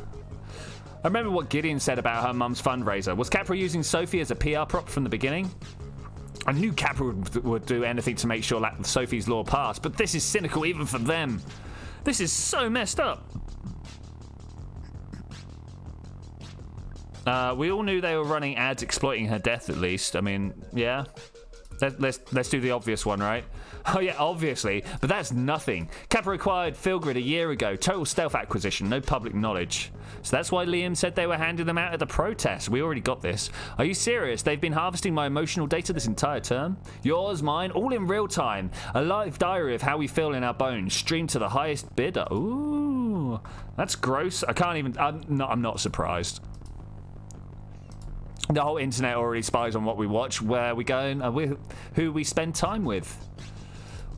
I remember what Gideon said about her mum's fundraiser. Was Capra using Sophie as a PR prop from the beginning? I knew Capra would do anything to make sure that Sophie's law passed, but this is cynical even for them. This is so messed up. We all knew they were running ads exploiting her death, at least. I mean, yeah. Let's do the obvious one, right? Oh yeah, obviously, but that's nothing. Capra acquired Philgrid a year ago. Total stealth acquisition, no public knowledge. So that's why Liam said they were handing them out at the protest. We already got this. Are you serious? They've been harvesting my emotional data this entire term? Yours, mine, all in real time. A live diary of how we feel in our bones, streamed to the highest bidder. Ooh, that's gross. I'm not surprised. The whole internet already spies on what we watch, where we go, and who we spend time with.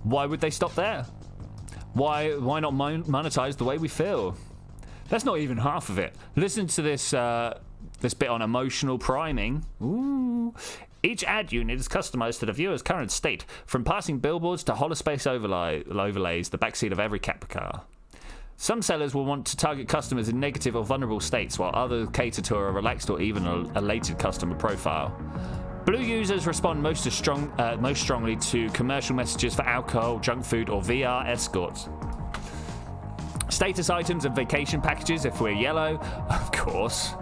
Why would they stop there? Why not monetize the way we feel? That's not even half of it. Listen to this bit on emotional priming. Ooh. Each ad unit is customized to the viewer's current state, from passing billboards to holospace overlays, the backseat of every Capra car. Some sellers will want to target customers in negative or vulnerable states, while others cater to a relaxed or even elated customer profile. Blue users respond most strongly to commercial messages for alcohol, junk food, or VR escorts. Status items and vacation packages if we're yellow, of course.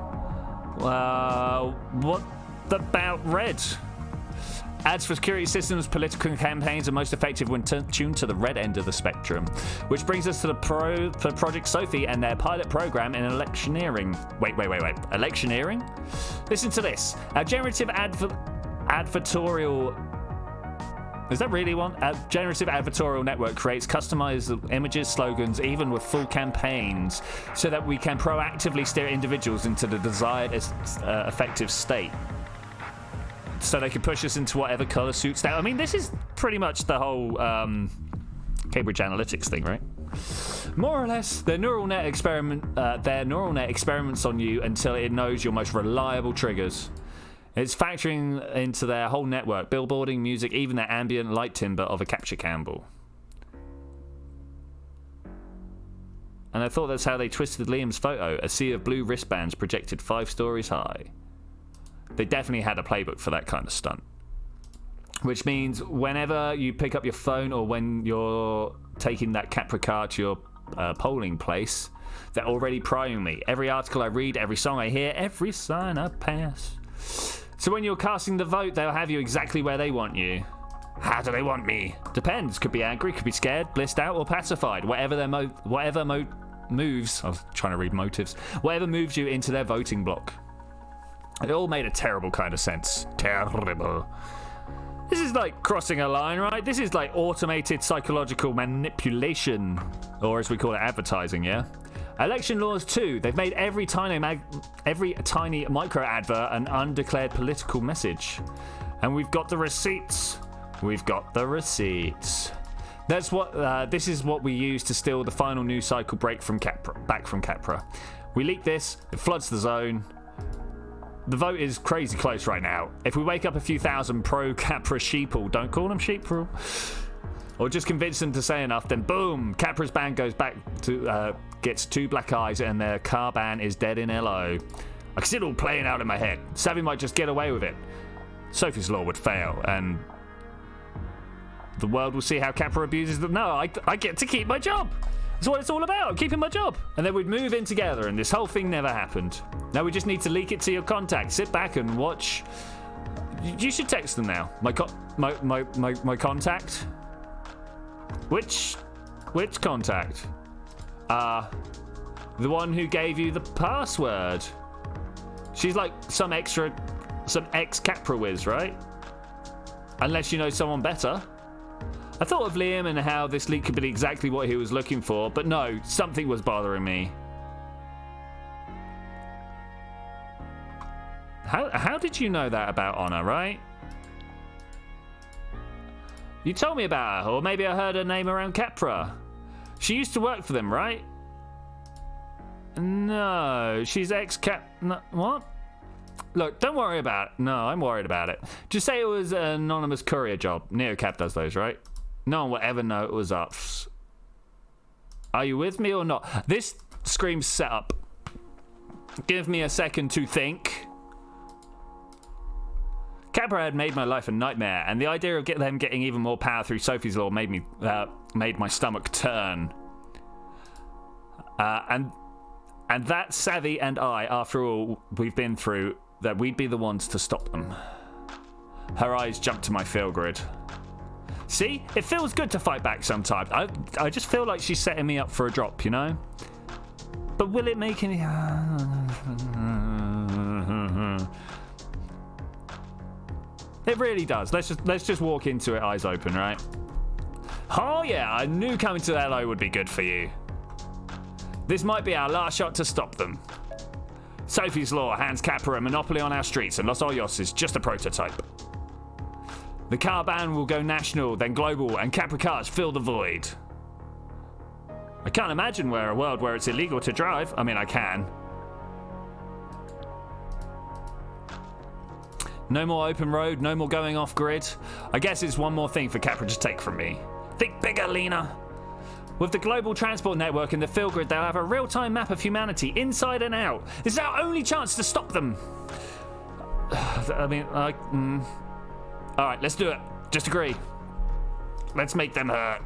What about red? Ads for security systems, political campaigns are most effective when tuned to the red end of the spectrum. Which brings us to the Project Sophie and their pilot program in electioneering. Wait. Electioneering? Listen to this. A generative advertorial... Is that really one? A generative advertorial network creates customized images, slogans, even with full campaigns, so that we can proactively steer individuals into the desired effective state. So they can push us into whatever color suits them. I mean, this is pretty much the whole Cambridge Analytics thing, right? More or less, their neural net experiments on you until it knows your most reliable triggers. It's factoring into their whole network, billboarding, music, even their ambient light timbre of a capture Campbell. And I thought that's how they twisted Liam's photo, a sea of blue wristbands projected 5 stories high. They definitely had a playbook for that kind of stunt. Which means whenever you pick up your phone or when you're taking that Capra car to your polling place, they're already prying me. Every article I read, every song I hear, every sign I pass. So when you're casting the vote, they'll have you exactly where they want you. How do they want me? Depends. Could be angry, could be scared, blissed out, or pacified. Whatever moves, I was trying to read motives, whatever moves you into their voting block. It all made a terrible kind of sense. Terrible. This is like crossing a line, right? This is like automated psychological manipulation, or as we call it, advertising, yeah? Election laws too. They've made every tiny micro advert an undeclared political message. And we've got the receipts. We've got the receipts. That's what. This is what we use to steal the final news cycle back from Capra. We leak this. It floods the zone. The vote is crazy close right now. If we wake up a few thousand pro-Capra sheeple, don't call them sheeple, or just convince them to say enough, then boom, Capra's ban goes back to, gets 2 black eyes and their car ban is dead in LO. I can see it all playing out in my head. Savvy might just get away with it. Sophie's Law would fail, and the world will see how Capra abuses them. No, I get to keep my job. That's what it's all about, keeping my job. And then we'd move in together, and this whole thing never happened. Now we just need to leak it to your contact. Sit back and watch. You should text them now. My contact. Which contact? The one who gave you the password. She's like some ex-Capra whiz, right? Unless you know someone better. I thought of Liam and how this leak could be exactly what he was looking for, but no, something was bothering me. How did you know that about Honor, right? You told me about her, or maybe I heard her name around Capra. She used to work for them, right? No, she's ex-Cap... No, what? Look, don't worry about it. No, I'm worried about it. Just say it was an anonymous courier job. NeoCab does those, right? No one will ever know it was us. Are you with me or not? This screams setup. Give me a second to think. Capra had made my life a nightmare, and the idea of them getting even more power through Sophie's Law made my stomach turn. And that Savvy and I, after all we've been through, that we'd be the ones to stop them. Her eyes jumped to my feel grid. See? It feels good to fight back sometimes. I just feel like she's setting me up for a drop, you know? But will it make any... It really does. Let's just walk into it eyes open, right? Oh yeah, I knew coming to LO would be good for you. This might be our last shot to stop them. Sophie's Law hands Capra a monopoly on our streets, and Los Hoyos is just a prototype. The car ban will go national, then global, and Capra cars fill the void. I can't imagine a world where it's illegal to drive. I mean, I can. No more open road, no more going off grid. I guess it's one more thing for Capra to take from me. Think bigger, Lena. With the global transport network and the field grid, they'll have a real-time map of humanity, inside and out. This is our only chance to stop them. I mean, all right, let's do it. Just agree. Let's make them hurt.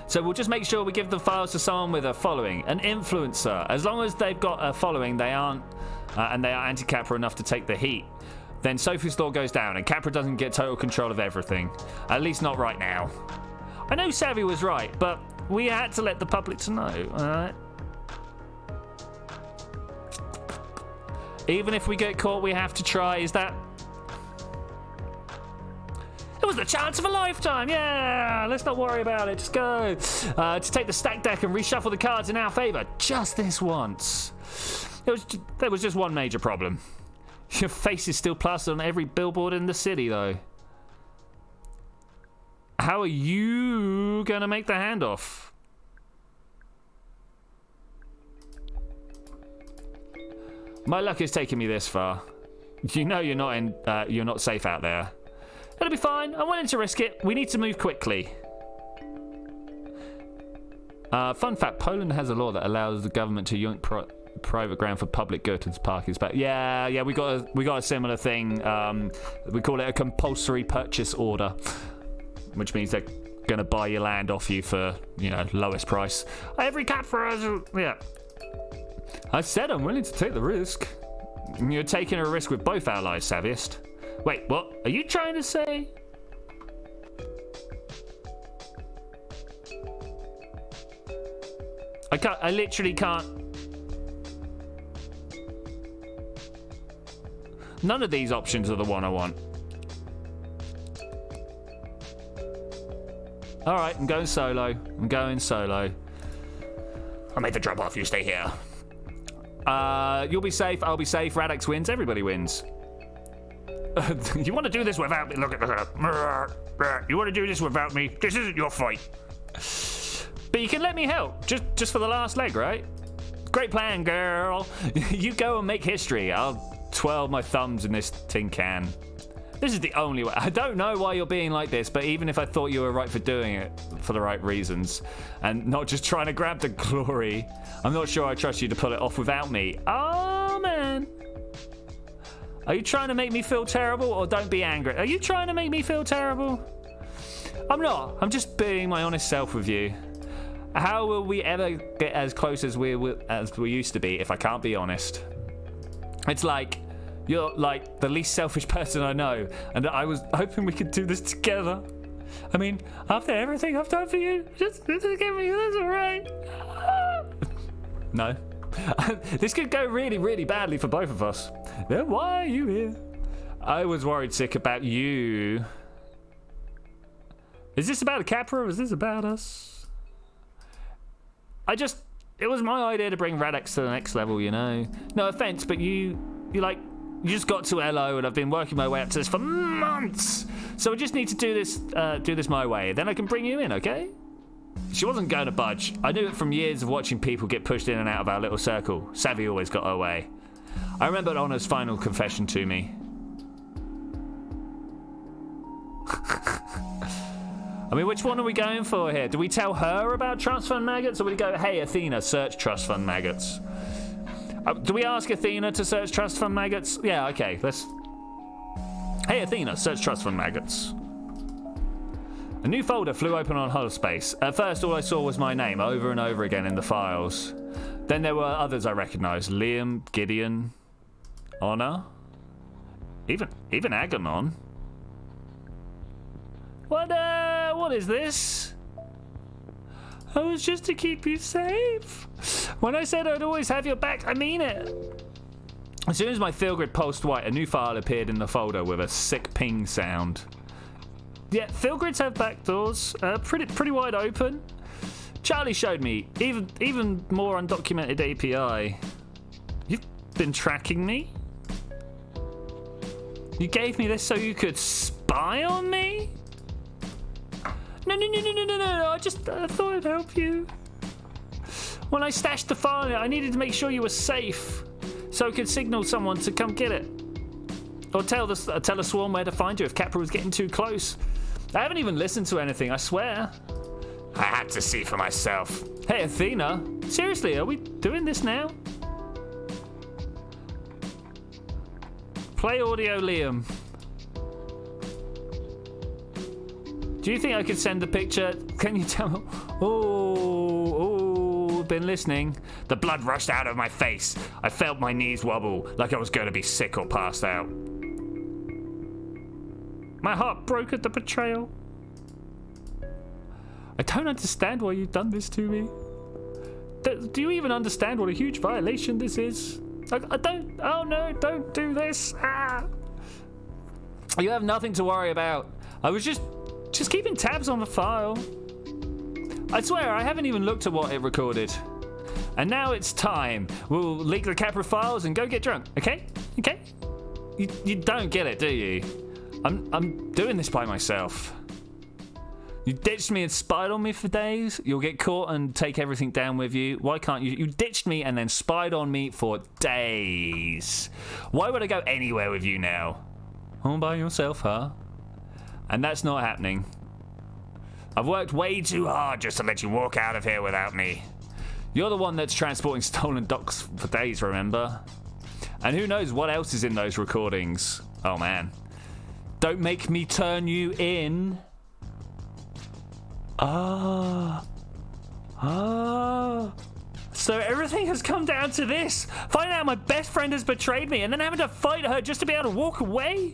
So we'll just make sure we give the files to someone with a following, an influencer. As long as they've got a following, they aren't, and they are anti-Capra enough to take the heat. Then Sophie's Law goes down, and Capra doesn't get total control of everything. At least not right now. I know Savvy was right, but we had to let the public to know, alright? Even if we get caught, we have to try. Is that... It was the chance of a lifetime, yeah! Let's not worry about it, just go. To take the stack deck and reshuffle the cards in our favour, just this once. There was just one major problem. Your face is still plastered on every billboard in the city, though. How are you gonna make the handoff? My luck is taking me this far. You know you're not safe out there. It'll be fine. I'm willing to risk it. We need to move quickly. Fun fact: Poland has a law that allows the government to yank private ground for public good and park is back. Yeah, we got a similar thing. We call it a compulsory purchase order, which means they're gonna buy your land off you for, you know, lowest price. Every Capra, yeah. I said I'm willing to take the risk. You're taking a risk with both allies, Savviest. Wait, what are you trying to say? I literally can't. None of these options are the one I want. All right, I'm going solo. I made the drop off. You stay here. You'll be safe. I'll be safe. Radix wins. Everybody wins. You want to do this without me? Look at that. You want to do this without me? This isn't your fight. But you can let me help. Just for the last leg, right? Great plan, girl. You go and make history. I'll twirl my thumbs in this tin can. This is the only way. I don't know why you're being like this, but even if I thought you were right for doing it for the right reasons and not just trying to grab the glory, I'm not sure I trust you to pull it off without me. Oh, man. Are you trying to make me feel terrible, or don't be angry? Are you trying to make me feel terrible? I'm not. I'm just being my honest self with you. How will we ever get as close as we used to be if I can't be honest? It's like you're like the least selfish person I know, and I was hoping we could do this together. I mean, after everything I've done for you, just give me this, all right? No. This could go really, really badly for both of us. Then why are you here? I was worried sick about you. Is this about a Capra, or is this about us? It was my idea to bring Radix to the next level, you know? No offense, but you just got to LO, and I've been working my way up to this for months. So I just need to do this my way. Then I can bring you in, okay? She wasn't going to budge. I knew it from years of watching people get pushed in and out of our little circle. Savvy always got her way. I remembered Honor's final confession to me. I mean, which one are we going for here? Do we tell her about trust fund maggots, or do we go, hey, Athena, search trust fund maggots? Do we ask Athena to search trust fund maggots? Yeah, okay, let's... Hey, Athena, search trust fund maggots. A new folder flew open on Holospace. At first, all I saw was my name over and over again in the files. Then there were others I recognized. Liam, Gideon, Honor, even Agonon. What is this? I was just to keep you safe. When I said I'd always have your back, I mean it. As soon as my Filgrid pulsed white, a new file appeared in the folder with a sick ping sound. Yeah, Filgrids have back doors, pretty wide open. Charlie showed me, even more undocumented API. You've been tracking me? You gave me this so you could spy on me? No, I thought I'd help you. When I stashed the file in it, I needed to make sure you were safe, so I could signal someone to come get it. Or tell a swarm where to find you if Capra was getting too close. I haven't even listened to anything, I swear. I had to see for myself. Hey, Athena, seriously, are we doing this now? Play audio, Liam. Do you think I could send the picture? Can you tell? Oh, been listening. The blood rushed out of my face. I felt my knees wobble, like I was going to be sick or passed out. My heart broke at the betrayal. I don't understand why you've done this to me. Do you even understand what a huge violation this is? I don't. Oh no, don't do this. Ah. You have nothing to worry about. I was just keeping tabs on the file. I swear, I haven't even looked at what it recorded. And now it's time. We'll leak the Capra files and go get drunk, okay? Okay? You don't get it, do you? I'm doing this by myself. You ditched me and spied on me for days. You'll get caught and take everything down with you. Why can't you? You ditched me and then spied on me for days. Why would I go anywhere with you now? All by yourself, huh? And that's not happening. I've worked way too hard just to let you walk out of here without me. You're the one that's transporting stolen docs for days, remember? And who knows what else is in those recordings. Oh man. Don't make me turn you in. So everything has come down to this. Find out my best friend has betrayed me and then having to fight her just to be able to walk away?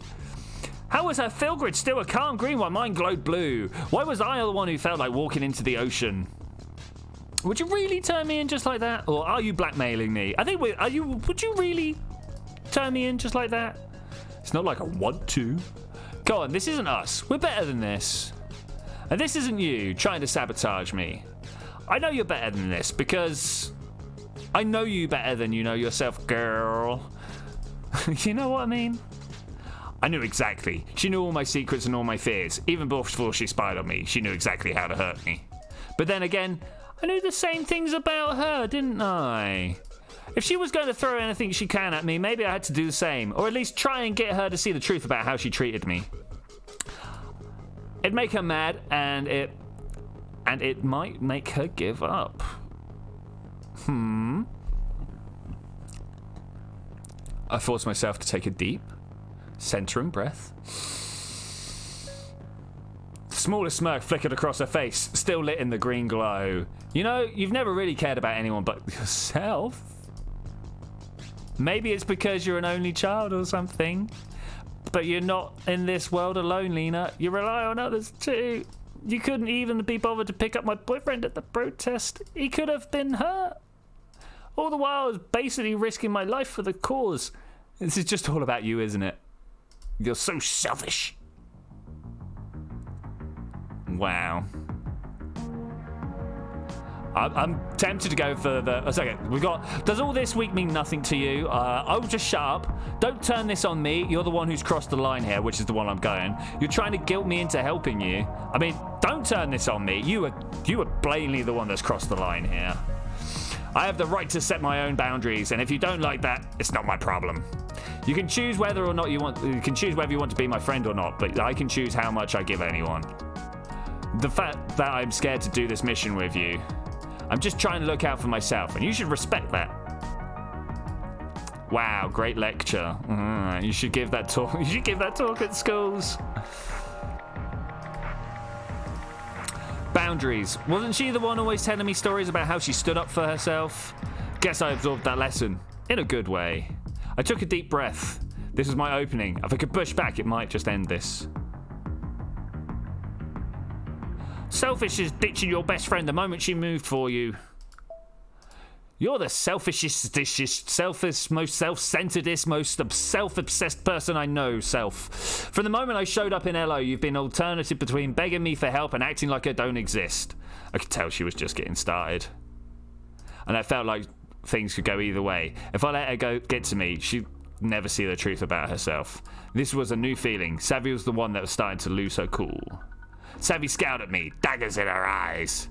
How was her Filgrid still a calm green while mine glowed blue? Why was I the one who felt like walking into the ocean? Would you really turn me in just like that? Or are you blackmailing me? I think would you really turn me in just like that? It's not like I want to. Go on, this isn't us. We're better than this. And this isn't you trying to sabotage me. I know you're better than this because I know you better than you know yourself, girl. You know what I mean? I knew exactly. She knew all my secrets and all my fears. Even before she spied on me, she knew exactly how to hurt me. But then again, I knew the same things about her, didn't I? If she was going to throw anything she can at me, maybe I had to do the same. Or at least try and get her to see the truth about how she treated me. It'd make her mad, and it might make her give up. I forced myself to take a deep, centering breath. The smallest smirk flickered across her face, still lit in the green glow. You know, you've never really cared about anyone but yourself. Maybe it's because you're an only child or something. But you're not in this world alone, Lena. You rely on others too. You couldn't even be bothered to pick up my boyfriend at the protest. He could have been hurt. All the while I was basically risking my life for the cause. This is just all about you, isn't it? You're so selfish. Wow. I'm tempted to go for the... we've got... Does all this week mean nothing to you? Oh, just shut up. Don't turn this on me. You're the one who's crossed the line here, which is the one I'm going. You're trying to guilt me into helping you. I mean, don't turn this on me. You were blatantly the one that's crossed the line here. I have the right to set my own boundaries, and if you don't like that, it's not my problem. You can choose whether or not you can choose whether you want to be my friend or not, but I can choose how much I give anyone. The fact that I'm scared to do this mission with you, I'm just trying to look out for myself, and you should respect that. Wow, great lecture. You should give that talk. You should give that talk at schools. Boundaries. Wasn't she the one always telling me stories about how she stood up for herself? Guess I absorbed that lesson in a good way. I took a deep breath. This was my opening. If I could push back, it might just end this. Selfish is ditching your best friend the moment she moved for you. You're the selfishest, most self-centeredest, most self-obsessed person I know, self. From the moment I showed up in LO, you've been alternative between begging me for help and acting like I don't exist. I could tell she was just getting started. And I felt like things could go either way. If I let her get to me, she'd never see the truth about herself. This was a new feeling. Savvy was the one that was starting to lose her cool. Savvy scowled at me, daggers in her eyes.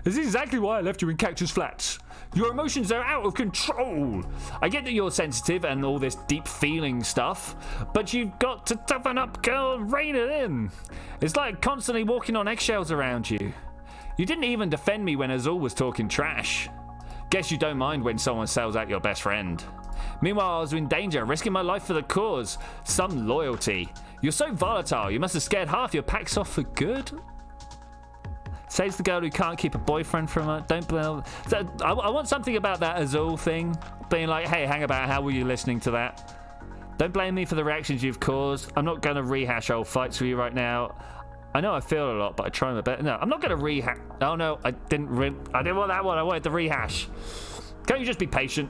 This is exactly why I left you in Cactus Flats. Your emotions are out of control. I get that you're sensitive and all this deep feeling stuff, but you've got to toughen up, girl, and rein it in. It's like constantly walking on eggshells around you. You didn't even defend me when Azul was talking trash. Guess you don't mind when someone sells out your best friend. Meanwhile, I was in danger, risking my life for the cause. Some loyalty. You're so volatile, you must have scared half your packs off for good. Says the girl who can't keep a boyfriend from her. Don't blame. I want something about that Azul thing. Being like, hey, hang about, how were you listening to that? Don't blame me for the reactions you've caused. I'm not going to rehash old fights with you right now. I know I feel a lot, but I try my best. No, I'm not going to rehash. Oh, no, I didn't want that one. I wanted the rehash. Can't you just be patient?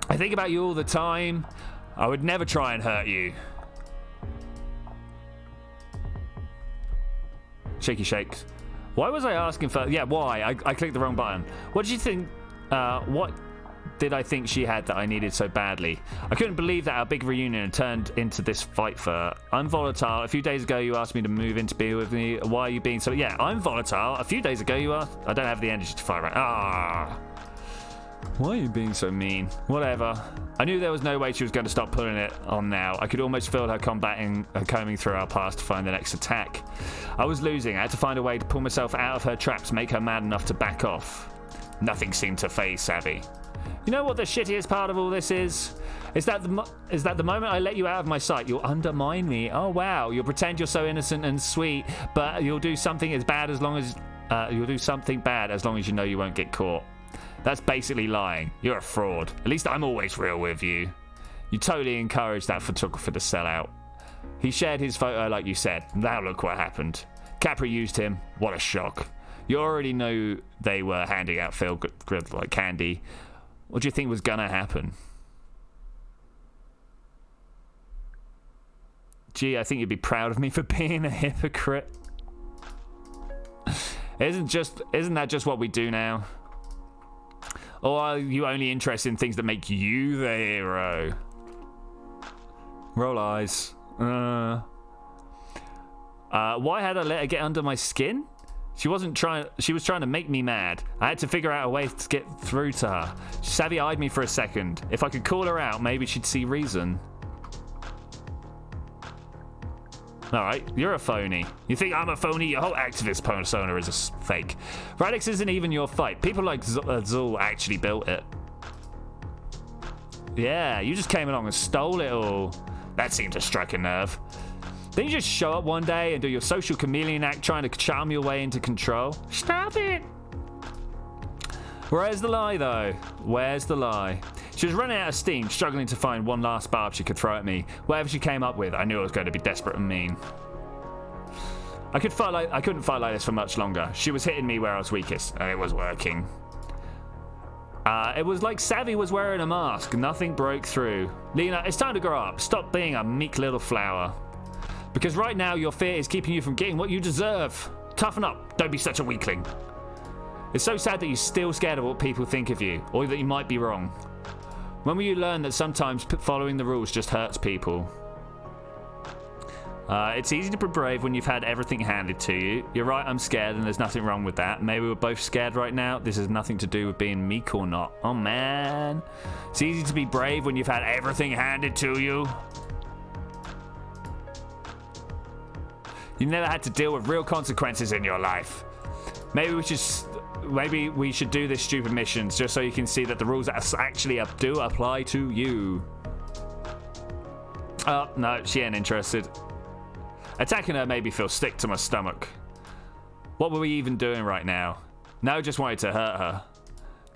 I think about you all the time. I would never try and hurt you. Shaky shakes. Why was I asking for... Yeah, why? I clicked the wrong button. What did you think... what did I think she had that I needed so badly? I couldn't believe that our big reunion had turned into this fight for her. I'm volatile. A few days ago, you asked me to move in to be with me. Why are you being so... Yeah, I'm volatile. A few days ago, you asked... I don't have the energy to fight right... Ah... Why are you being so mean? Whatever. I knew there was no way she was going to stop pulling it on now. I could almost feel her combing through our past to find the next attack. I was losing. I had to find a way to pull myself out of her traps, make her mad enough to back off. Nothing seemed to faze Savvy. You know what the shittiest part of all this is? Is that the moment I let you out of my sight, you'll undermine me. Oh wow, you'll pretend you're so innocent and sweet, but you'll do something bad as long as you know you won't get caught. That's basically lying. You're a fraud. At least I'm always real with you. You totally encouraged that photographer to sell out. He shared his photo like you said. Now look what happened. Capri used him. What a shock. You already know they were handing out feel good like candy. What do you think was gonna happen? Gee, I think you'd be proud of me for being a hypocrite. Isn't that just what we do now? Or are you only interested in things that make you the hero? Roll eyes. Why had I let her get under my skin? She was trying to make me mad. I had to figure out a way to get through to her. Savvy eyed me for a second. If I could call her out, maybe she'd see reason. Alright, you're a phony. You think I'm a phony? Your whole activist persona is a fake. Radix isn't even your fight. People like Zul actually built it. Yeah, you just came along and stole it all. That seemed to strike a nerve. Then you just show up one day and do your social chameleon act trying to charm your way into control. Stop it! Where's the lie, though? Where's the lie? She was running out of steam, struggling to find one last barb she could throw at me. Whatever she came up with, I knew it was going to be desperate and mean. I couldn't fight like this for much longer. She was hitting me where I was weakest, and it was working. It was like Savvy was wearing a mask. Nothing broke through. Lena, it's time to grow up. Stop being a meek little flower. Because right now, your fear is keeping you from getting what you deserve. Toughen up. Don't be such a weakling. It's so sad that you're still scared of what people think of you, or that you might be wrong. When will you learn that sometimes following the rules just hurts people? It's easy to be brave when you've had everything handed to you. You're right, I'm scared, and there's nothing wrong with that. Maybe we're both scared right now. This has nothing to do with being meek or not. Oh, man. It's easy to be brave when you've had everything handed to you. You never had to deal with real consequences in your life. Maybe we should do this stupid missions just so you can see that the rules actually do apply to you. Oh, no, she ain't interested. Attacking her made me feel sick to my stomach. What were we even doing right now? Now I just wanted to hurt her.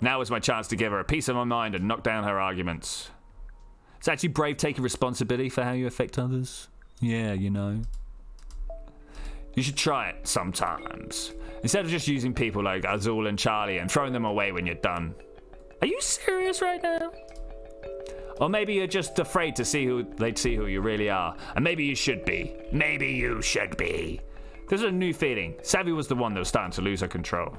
Now was my chance to give her a piece of my mind and knock down her arguments. It's actually brave taking responsibility for how you affect others. Yeah, you know. You should try it sometimes. Instead of just using people like Azul and Charlie and throwing them away when you're done. Are you serious right now? Or maybe you're just afraid to see they'd see who you really are. And maybe you should be. Maybe you should be. There's a new feeling. Savvy was the one that was starting to lose her control.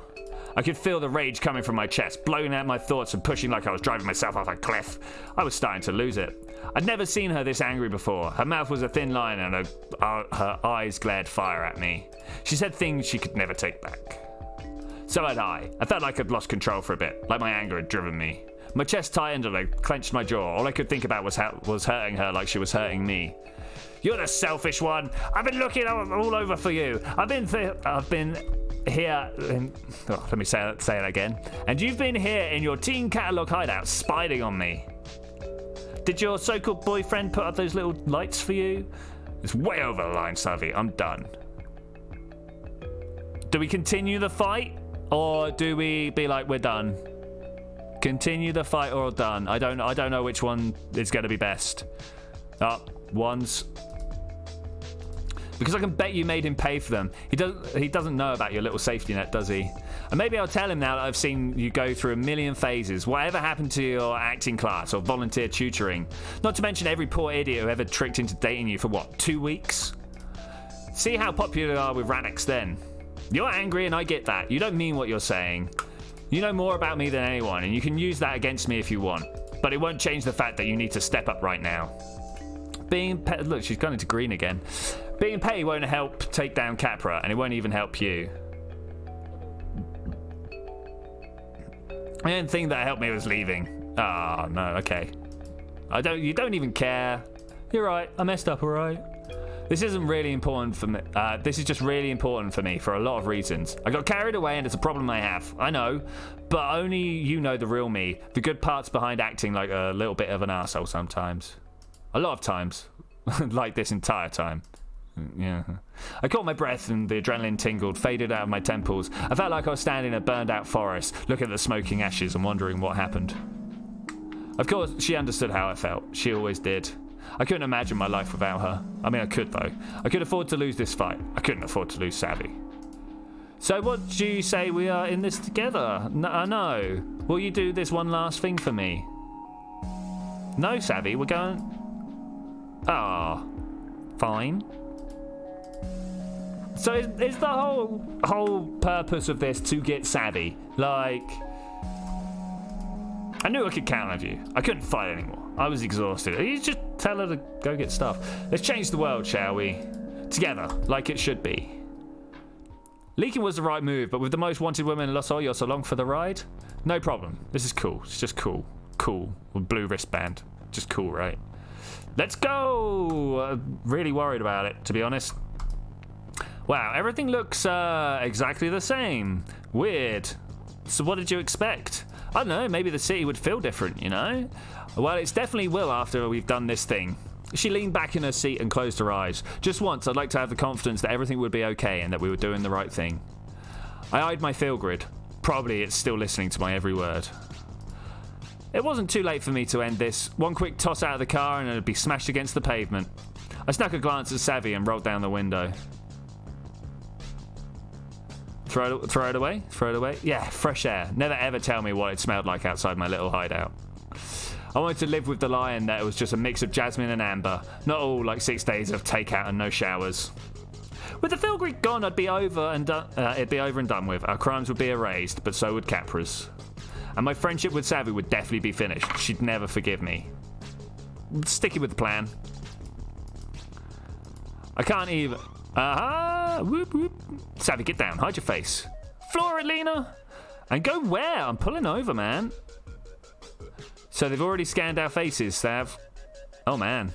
I could feel the rage coming from my chest, blowing out my thoughts and pushing like I was driving myself off a cliff. I was starting to lose it. I'd never seen her this angry before. Her mouth was a thin line and her eyes glared fire at me. She said things she could never take back. So had I. I felt like I'd lost control for a bit, like my anger had driven me. My chest tightened and I clenched my jaw. All I could think about was hurting her like she was hurting me. You're the selfish one. I've been looking all over for you. I've been here let me say it again. And you've been here in your teen catalog hideout spying on me. Did your so-called boyfriend put up those little lights for you? It's way over the line, Savvy. I'm done. Do we continue the fight? Or do we be like, we're done? Continue the fight or done? I don't know which one is going to be best. Ones. Because I can bet you made him pay for them. He doesn't know about your little safety net, does he? And maybe I'll tell him now that I've seen you go through a million phases. Whatever happened to your acting class or volunteer tutoring? Not to mention every poor idiot who ever tricked into dating you for, 2 weeks? See how popular you are with Radix then. You're angry and I get that. You don't mean what you're saying. You know more about me than anyone, and you can use that against me if you want. But it won't change the fact that you need to step up right now. Look, she's gone into green again. Being petty won't help take down Capra, and it won't even help you. The only thing that helped me was leaving. Oh, no, okay. You don't even care. You're right, I messed up, alright? This isn't really important for me. This is just really important for me for a lot of reasons. I got carried away and it's a problem I have. I know, but only you know the real me. The good parts behind acting like a little bit of an arsehole sometimes. A lot of times. Like this entire time. Yeah. I caught my breath and the adrenaline tingled, faded out of my temples. I felt like I was standing in a burned out forest, looking at the smoking ashes and wondering what happened. Of course, she understood how I felt. She always did. I couldn't imagine my life without her. I mean, I could, though. I could afford to lose this fight. I couldn't afford to lose Savvy. So what do you say we are in this together? No. Will you do this one last thing for me? No, Savvy, we're going... Ah, fine. So is the whole purpose of this to get Savvy? Like... I knew I could count on you. I couldn't fight anymore. I was exhausted. You just tell her to go get stuff. Let's change the world, shall we? Together, like it should be. Leaking was the right move, but with the most wanted woman in Los Hoyos along for the ride? No problem. This is cool. It's just cool. Cool. With blue wristband. Just cool, right? Let's go! Really worried about it, to be honest. Wow, everything looks exactly the same. Weird. So what did you expect? I don't know, maybe the city would feel different, you know? Well, it definitely will after we've done this thing. She leaned back in her seat and closed her eyes. Just once, I'd like to have the confidence that everything would be okay and that we were doing the right thing. I eyed my feel grid. Probably it's still listening to my every word. It wasn't too late for me to end this. One quick toss out of the car and it'd be smashed against the pavement. I snuck a glance at Savvy and rolled down the window. Throw it away? Throw it away? Yeah, fresh air. Never ever tell me what it smelled like outside my little hideout. I wanted to live with the lion that it was just a mix of jasmine and amber. Not all like 6 days of takeout and no showers. With the feel grid gone, it'd be over and done with. Our crimes would be erased, but so would Capra's. And my friendship with Savvy would definitely be finished. She'd never forgive me. Sticking with the plan. I can't even... Whoop whoop. Savvy, get down. Hide your face. Floor it, Lena. And go where? I'm pulling over, man. So they've already scanned our faces, Sav. Oh, man.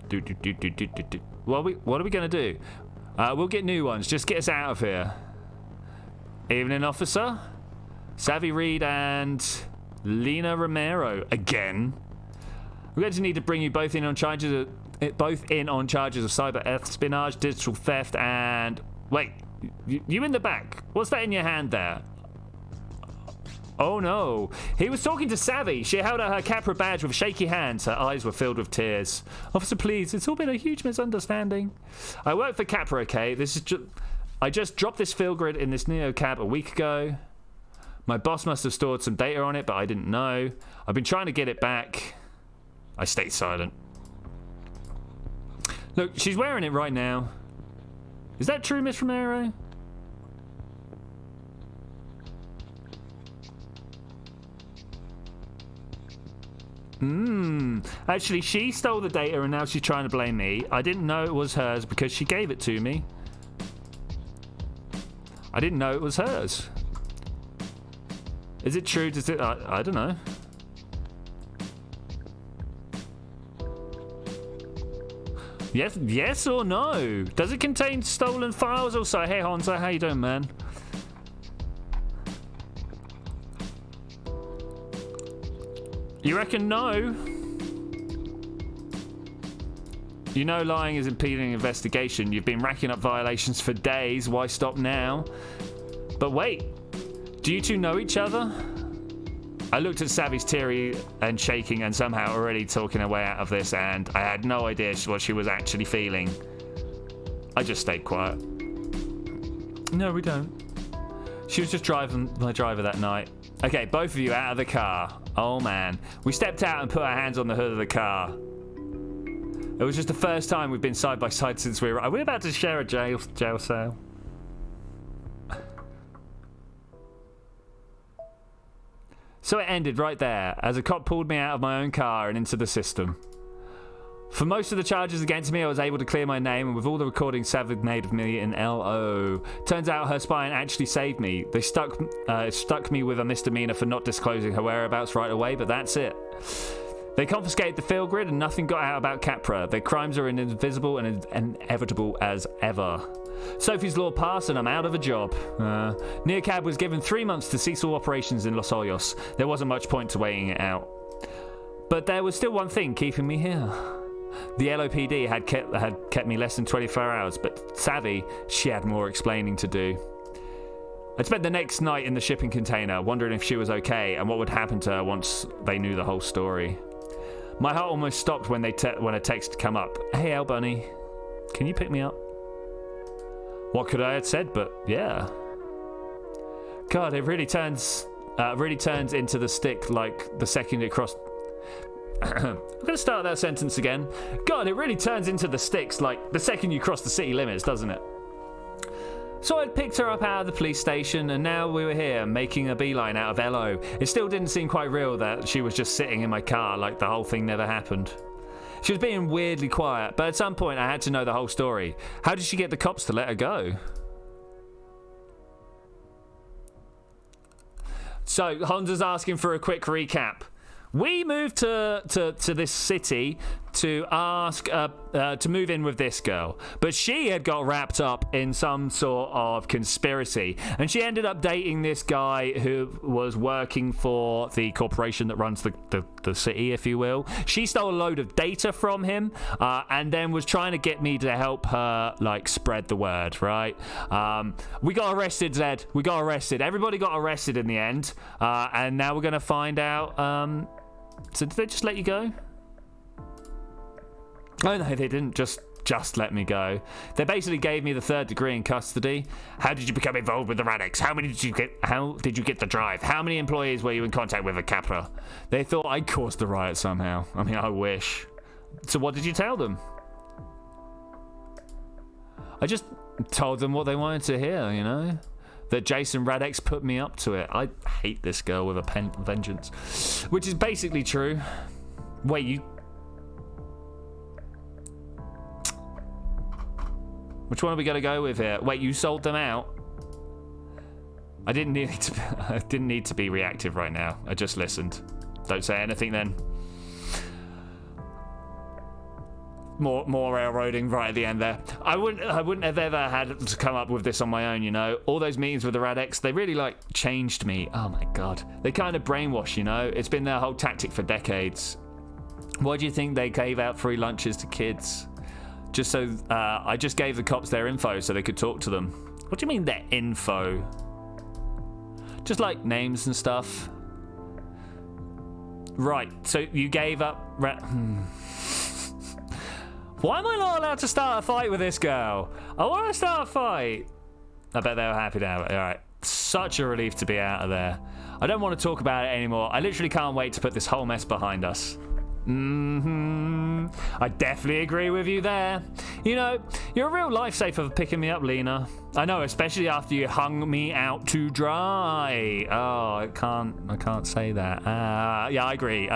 What are we going to do? We'll get new ones. Just get us out of here. Evening, officer. Savvy Reed and Lena Romero. Again. We're going to need to bring you both in on charges of cyber espionage, digital theft, and... Wait, you in the back. What's that in your hand there? Oh no. He was talking to Savvy. She held out her Capra badge with shaky hands. Her eyes were filled with tears. Officer, please, it's all been a huge misunderstanding. I work for Capra, okay? I just dropped this field grid in this NeoCab a week ago. My boss must have stored some data on it, but I didn't know. I've been trying to get it back. I stayed silent. Look, she's wearing it right now. Is that true, Miss Romero? Actually, she stole the data and now she's trying to blame me. I didn't know it was hers because she gave it to me. I didn't know it was hers. Is it true? Does it? I don't know. Yes or no? Does it contain stolen files? Also, hey Hanzo, how you doing, man? You reckon no? You know lying is impeding investigation. You've been racking up violations for days. Why stop now? But wait, do you two know each other? I looked at Savvy's teary and shaking and somehow already talking her way out of this, and I had no idea what she was actually feeling. I just stayed quiet. No, we don't. She was just driving my driver that night. Okay, both of you out of the car. Oh man. We stepped out and put our hands on the hood of the car. It was just the first time we've been side by side since we were... Are we about to share a jail cell? So it ended right there, as a cop pulled me out of my own car and into the system. For most of the charges against me, I was able to clear my name, and with all the recordings Sav had made of me in LO. Turns out her spine actually saved me. They stuck me with a misdemeanor for not disclosing her whereabouts right away, but that's it. They confiscated the field grid and nothing got out about Capra. Their crimes are invisible and inevitable as ever. Sophie's law passed and I'm out of a job. NeoCab was given 3 months to cease all operations in Los Hoyos. There wasn't much point to waiting it out. But there was still one thing keeping me here. The LOPD had kept me less than 24 hours, but Savvy, she had more explaining to do. I spent the next night in the shipping container, wondering if she was okay and what would happen to her once they knew the whole story. My heart almost stopped when a text come up. Hey, Al Bunny, can you pick me up? What could I have said? But yeah. God, it really turns into the stick like the second it crossed. I'm gonna start that sentence again. God, it really turns into the sticks like the second you cross the city limits, doesn't it? So I'd picked her up out of the police station, and now we were here making a beeline out of LO. It still didn't seem quite real that she was just sitting in my car like the whole thing never happened. She was being weirdly quiet, but at some point I had to know the whole story. How did she get the cops to let her go? So Honda's asking for a quick recap. We moved to this city to ask to move in with this girl, but she had got wrapped up in some sort of conspiracy, and she ended up dating this guy who was working for the corporation that runs the city, if you will. She stole a load of data from him, and then was trying to get me to help her like spread the word, right? We got arrested, Zed. We got arrested. Everybody got arrested in the end, and now we're gonna find out. So did they just let you go? Oh no, they didn't just let me go. They basically gave me the 3rd degree in custody. How did you become involved with the Radix? How did you get the drive? How many employees were you in contact with at Capra? They thought I caused the riot somehow. I mean, I wish. So what did you tell them? I just told them what they wanted to hear, you know? That Jason Radix put me up to it. I hate this girl with a vengeance. Which is basically true. Wait, you... Which one are we going to go with here? Wait, you sold them out? I didn't need to be reactive right now. I just listened. Don't say anything then. More railroading right at the end there. I wouldn't have ever had to come up with this on my own, you know. All those meetings with the Radix, they really like changed me. Oh my god. They kind of brainwash, you know. It's been their whole tactic for decades. Why do you think they gave out free lunches to kids? Just so I just gave the cops their info so they could talk to them. What do you mean their info? Just like names and stuff. Right, so you gave up... Why am I not allowed to start a fight with this girl? I want to start a fight. I bet they were happy to have it. All right. Such a relief to be out of there. I don't want to talk about it anymore. I literally can't wait to put this whole mess behind us. I definitely agree with you there. You know, you're a real lifesaver for picking me up, Lena. I know, especially after you hung me out to dry. Oh, I can't say that. Yeah, I agree.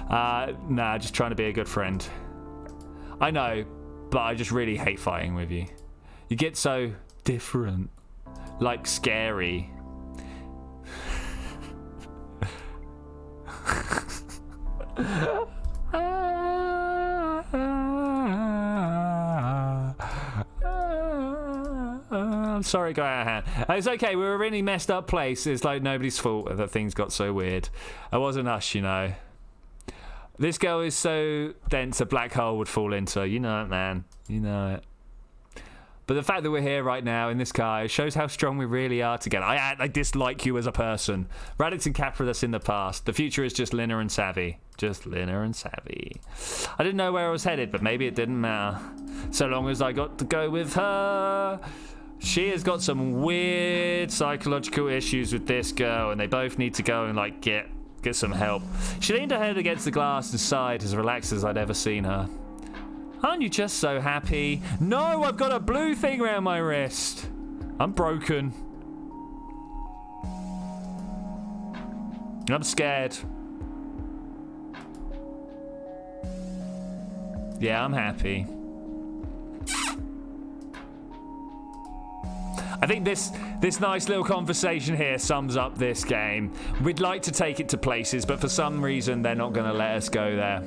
Nah, just trying to be a good friend. I know, but I just really hate fighting with you. You get so different. Like, scary. I'm sorry, got out of hand. It's okay, we were a really messed up place. It's like nobody's fault that things got so weird. It wasn't us, you know. This girl is so dense a black hole would fall into her. You know it, man. You know it. But the fact that we're here right now in this car shows how strong we really are together. I dislike you as a person. Radix and Capra, that's in the past. The future is just Lina and Savvy. Just Lina and Savvy. I didn't know where I was headed, but maybe it didn't matter. So long as I got to go with her. She has got some weird psychological issues with this girl, and they both need to go and, like, get some help. She leaned her head against the glass and sighed, as relaxed as I'd ever seen her. Aren't you just so happy? No, I've got a blue thing around my wrist. I'm broken. I'm scared. Yeah, I'm happy. I think this nice little conversation here sums up this game. We'd like to take it to places, but for some reason they're not going to let us go there.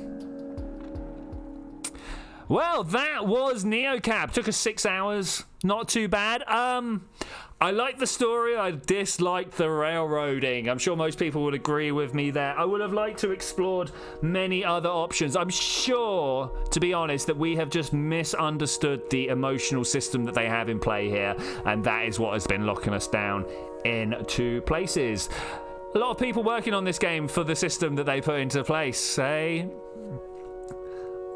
Well, that was NeoCab. Took us 6 hours. Not too bad. I liked the story. I disliked the railroading. I'm sure most people would agree with me there. I would have liked to explored many other options. I'm sure, to be honest, that we have just misunderstood the emotional system that they have in play here, and that is what has been locking us down into places. A lot of people working on this game for the system that they put into place, eh?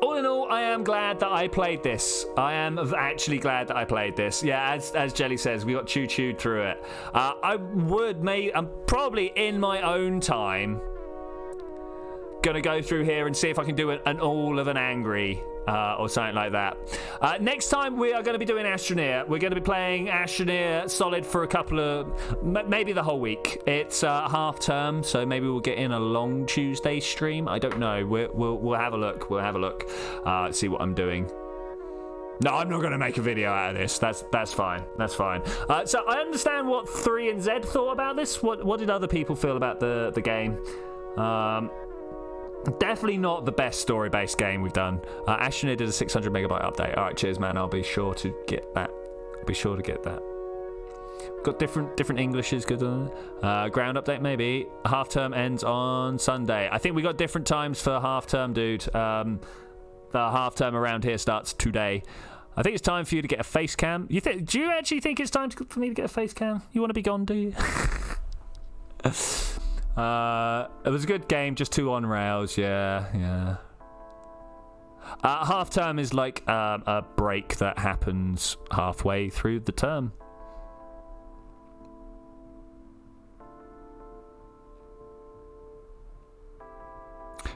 All all in all, I am glad that I played this. I am actually glad that I played this. Yeah, as Jelly says, we got chewed through it. I'm probably in my own time gonna go through here and see if I can do an all of an angry or something like that. Next time we are going to be doing Astroneer. We're going to be playing Astroneer solid for a couple of, maybe the whole week. It's half term, so maybe we'll get in a long Tuesday stream. I don't know. We'll have a look. We'll have a look. See what I'm doing. No, I'm not going to make a video out of this. That's fine. That's fine. So I understand what 3 and Z thought about this. What did other people feel about the game? Definitely not the best story-based game we've done. Astroneer did a 600 megabyte update. All right, cheers, man. I'll be sure to get that. Got different Englishes. Good. Ground update, maybe. Half term ends on Sunday. I think we got different times for half term, dude. The half term around here starts today. I think it's time for you to get a face cam. Do you actually think it's time for me to get a face cam? You want to be gone, do you? It was a good game, just 2 on rails. Yeah. Half term is like a break that happens halfway through the term.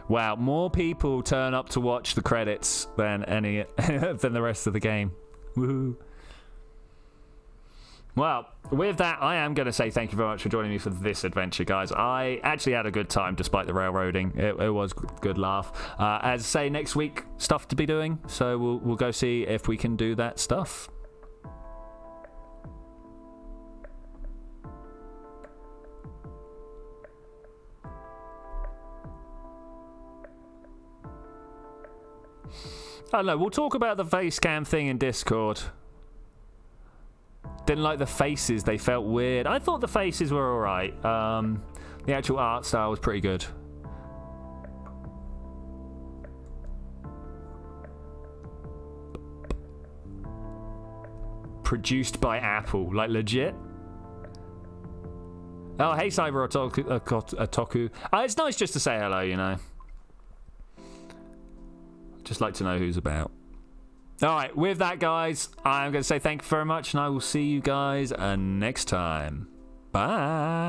Wow, more people turn up to watch the credits than than the rest of the game. Woohoo. Well, with that, I am going to say thank you very much for joining me for this adventure, guys. I actually had a good time despite the railroading. It was a good laugh. As I say, next week, stuff to be doing, so we'll go see if we can do that stuff. I don't know, we'll talk about the face cam thing in Discord. Didn't like the faces, they felt weird. I thought the faces were alright. The actual art style was pretty good. Produced by Apple, like legit. Oh, hey Cyber Otaku. It's nice just to say hello, you know. Just like to know who's about. Alright, with that, guys, I'm going to say thank you very much, and I will see you guys next time. Bye.